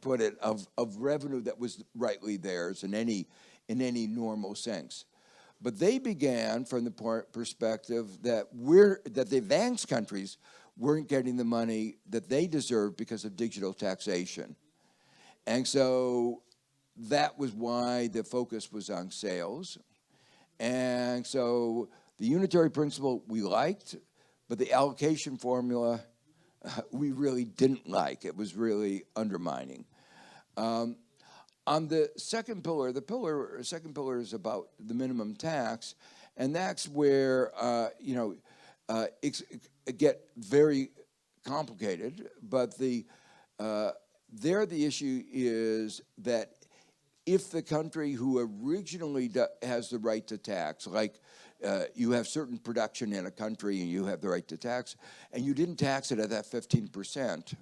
put it, of revenue that was rightly theirs in any normal sense. But they began from the perspective that the advanced countries weren't getting the money that they deserved because of digital taxation. And so that was why the focus was on sales. And so the unitary principle we liked, but the allocation formula we really didn't like. It was really undermining. On the second pillar, second pillar is about the minimum tax, and that's where it get very complicated. But the issue is that if the country who originally has the right to tax, like you have certain production in a country and you have the right to tax, and you didn't tax it at that 15%,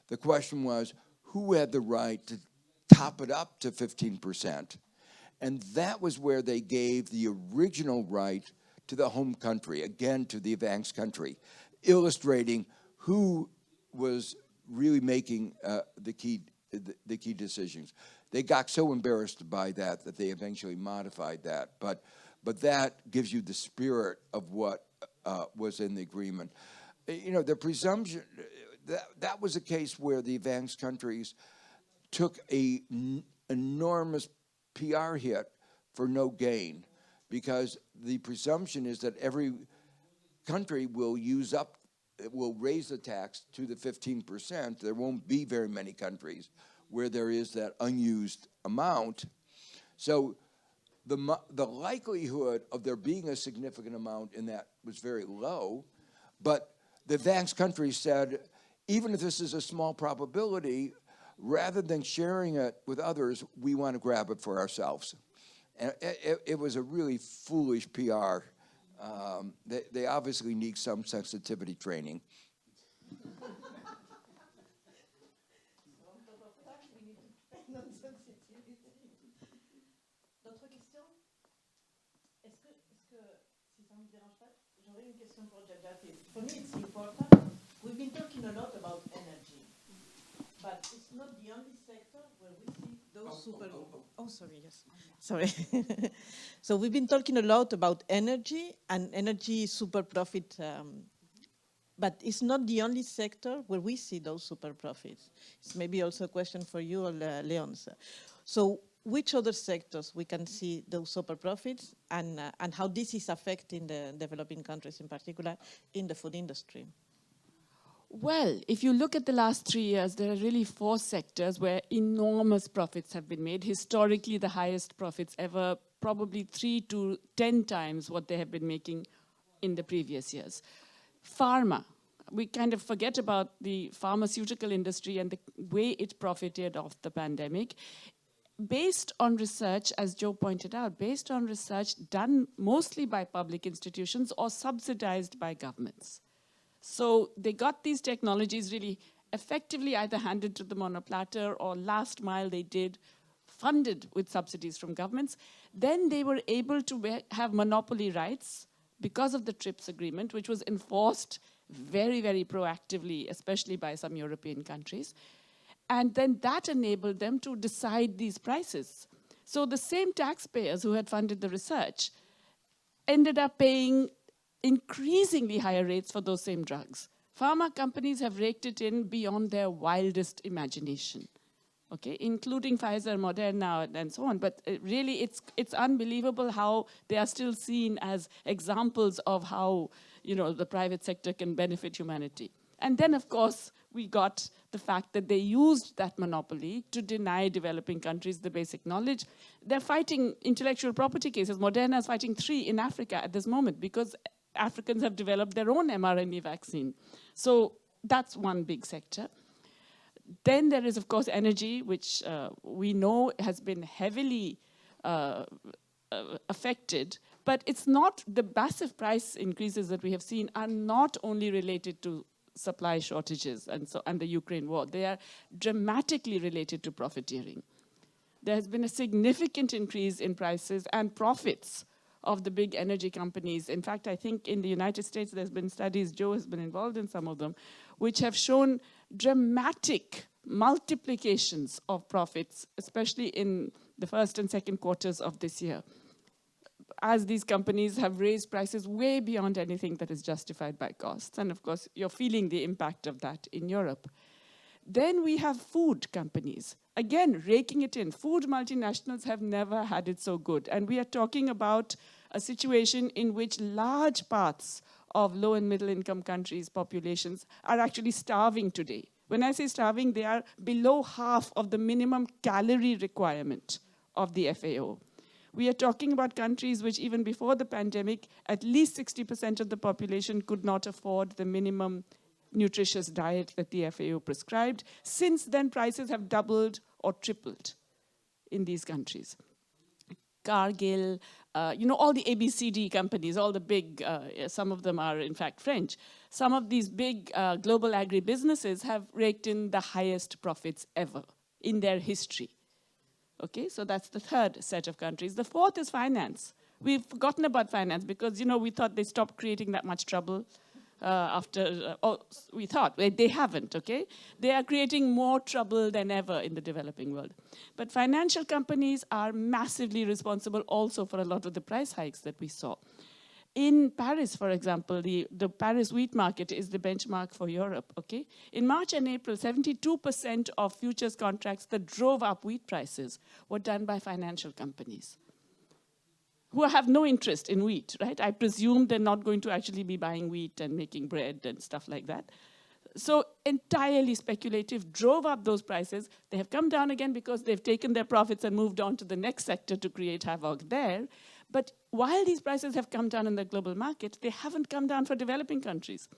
the question was, who had the right to top it up to 15%? And that was where they gave the original right to the home country, again, to the advanced country. illustrating who was really making the key decisions. They got so embarrassed by that that they eventually modified that. But that gives you the spirit of what was in the agreement. You know, the presumption, that was a case where the advanced countries took an enormous PR hit for no gain, because the presumption is that every country will raise the tax to the 15%. There won't be very many countries where there is that unused amount. So the likelihood of there being a significant amount in that was very low, but the advanced countries said, even if this is a small probability, rather than sharing it with others, we want to grab it for ourselves. And it was a really foolish PR. They obviously need some sensitivity training. D'autres questions? Est-ce que, si ça ne me dérange pas, j'aurais une question pour Jajati. For me, it's important. We've been talking a lot about energy, but it's not the only sector where we see those sorry, yes. Sorry. So we've been talking a lot about energy and energy super profit, but it's not the only sector where we see those super profits. It's maybe also a question for you, Leon. So which other sectors we can see those super profits, and how this is affecting the developing countries, in particular in the food industry? Well, if you look at the last 3 years, there are really 4 sectors where enormous profits have been made. Historically, the highest profits ever, probably 3 to 10 times what they have been making in the previous years. Pharma. We kind of forget about the pharmaceutical industry and the way it profited off the pandemic. Based on research, as Joe pointed out, based on research done mostly by public institutions or subsidized by governments. So they got these technologies really effectively either handed to them on a platter, or last mile they did, funded with subsidies from governments. Then they were able to have monopoly rights because of the TRIPS agreement, which was enforced very, very proactively, especially by some European countries. And then that enabled them to decide these prices. So the same taxpayers who had funded the research ended up paying increasingly higher rates for those same drugs. Pharma companies have raked it in beyond their wildest imagination, okay, including Pfizer, Moderna, and so on. But really, it's unbelievable how they are still seen as examples of how, you know, the private sector can benefit humanity. And then, of course, we got the fact that they used that monopoly to deny developing countries the basic knowledge. They're fighting intellectual property cases. Moderna is fighting 3 in Africa at this moment because Africans have developed their own mRNA vaccine. So that's one big sector. Then there is, of course, energy, which we know has been heavily affected. But it's not, the massive price increases that we have seen are not only related to supply shortages and the Ukraine war. They are dramatically related to profiteering. There has been a significant increase in prices and profits of the big energy companies. In fact, I think in the United States, there's been studies, Joe has been involved in some of them, which have shown dramatic multiplications of profits, especially in the first and second quarters of this year, as these companies have raised prices way beyond anything that is justified by costs. And of course, you're feeling the impact of that in Europe. Then we have food companies. Again, raking it in. Food multinationals have never had it so good. And we are talking about a situation in which large parts of low and middle income countries' populations are actually starving today. When I say starving, they are below half of the minimum calorie requirement of the FAO. We are talking about countries which, even before the pandemic, at least 60% of the population could not afford the minimum nutritious diet that the FAO prescribed. Since then, prices have doubled or tripled in these countries. Cargill, all the ABCD companies, all the big, some of them are in fact French. Some of these big global agribusinesses have raked in the highest profits ever in their history. Okay, so that's the third set of countries. The fourth is finance. We've forgotten about finance because, we thought they stopped creating that much trouble. we thought. They haven't, okay? They are creating more trouble than ever in the developing world. But financial companies are massively responsible also for a lot of the price hikes that we saw. In Paris, for example, the Paris wheat market is the benchmark for Europe, okay? In March and April, 72% of futures contracts that drove up wheat prices were done by financial companies who have no interest in wheat, right? I presume they're not going to actually be buying wheat and making bread and stuff like that. So entirely speculative, drove up those prices. They have come down again because they've taken their profits and moved on to the next sector to create havoc there. But while these prices have come down in the global market, they haven't come down for developing countries.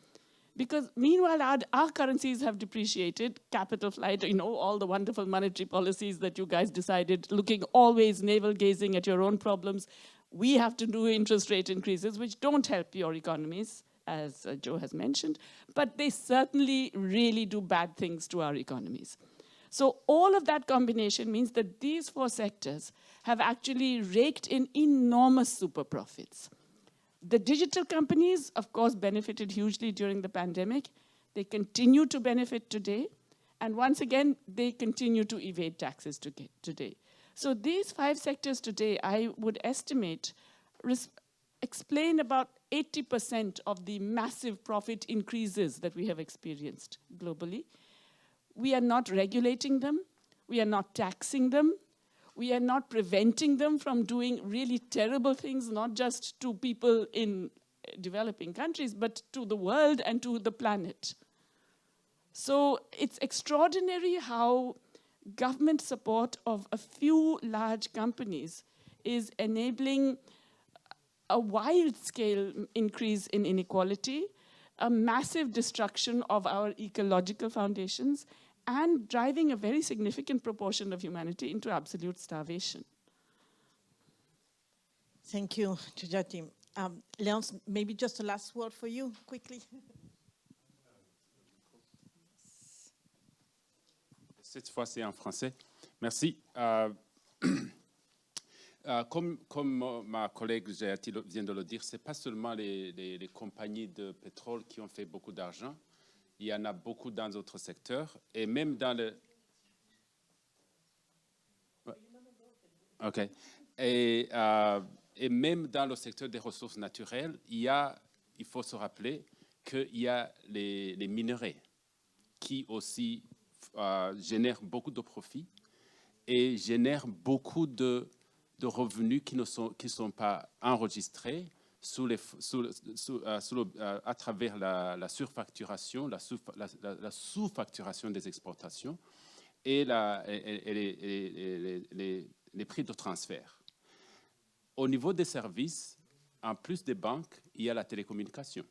Because meanwhile, our currencies have depreciated, capital flight, all the wonderful monetary policies that you guys decided, looking always navel-gazing at your own problems. We have to do interest rate increases, which don't help your economies, as Joe has mentioned, but they certainly really do bad things to our economies. So all of that combination means that these four sectors have actually raked in enormous super profits. The digital companies, of course, benefited hugely during the pandemic. They continue to benefit today. And once again, they continue to evade taxes today. So these five sectors today, I would estimate, explain about 80% of the massive profit increases that we have experienced globally. We are not regulating them. We are not taxing them. We are not preventing them from doing really terrible things, not just to people in developing countries, but to the world and to the planet. So it's extraordinary how government support of a few large companies is enabling a wild-scale increase in inequality, a massive destruction of our ecological foundations, and driving a very significant proportion of humanity into absolute starvation. Thank you, Jujati. Léonce, maybe just a last word for you, quickly. Cette fois, c'est en français. Merci. Comme ma collègue Jayati vient de le dire, ce n'est pas seulement les compagnies de pétrole qui ont fait beaucoup d'argent. Il y en a beaucoup dans d'autres secteurs. Et même dans le... OK. Et même dans le secteur des ressources naturelles, il faut se rappeler qu'il y a les minerais qui aussi génèrent beaucoup de profits et génèrent beaucoup de revenus qui ne sont pas enregistrés à travers la surfacturation, la sous-facturation des exportations et les prix de transfert. Au niveau des services, en plus des banques, il y a la télécommunication,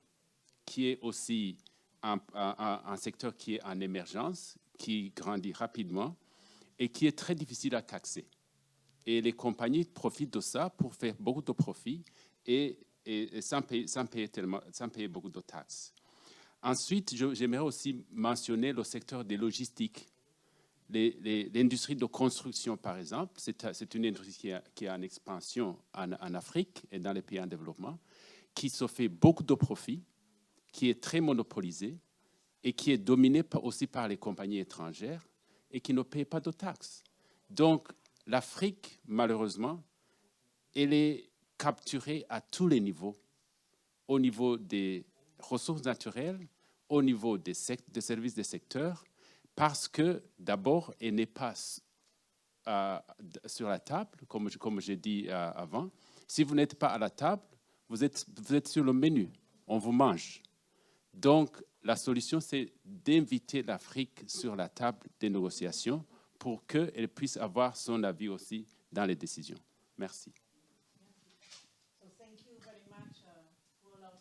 qui est aussi un secteur qui est en émergence, qui grandit rapidement et qui est très difficile à taxer. Et les compagnies profitent de ça pour faire beaucoup de profits et sans payer beaucoup de taxes. Ensuite, j'aimerais aussi mentionner le secteur des logistiques. L'industrie de construction, par exemple, c'est une industrie qui est en expansion en Afrique et dans les pays en développement, qui se fait beaucoup de profits, qui est très monopolisée et qui est dominée aussi par les compagnies étrangères et qui ne paye pas de taxes. Donc, l'Afrique, malheureusement, elle est capturée à tous les niveaux, au niveau des ressources naturelles, au niveau des services des secteurs, parce que d'abord, elle n'est pas sur la table, comme j'ai dit avant. Si vous n'êtes pas à la table, vous êtes sur le menu, on vous mange. Donc, la solution, c'est d'inviter l'Afrique sur la table des négociations pour qu'elle puisse avoir son avis aussi dans les décisions. Merci. So thank you very much to all our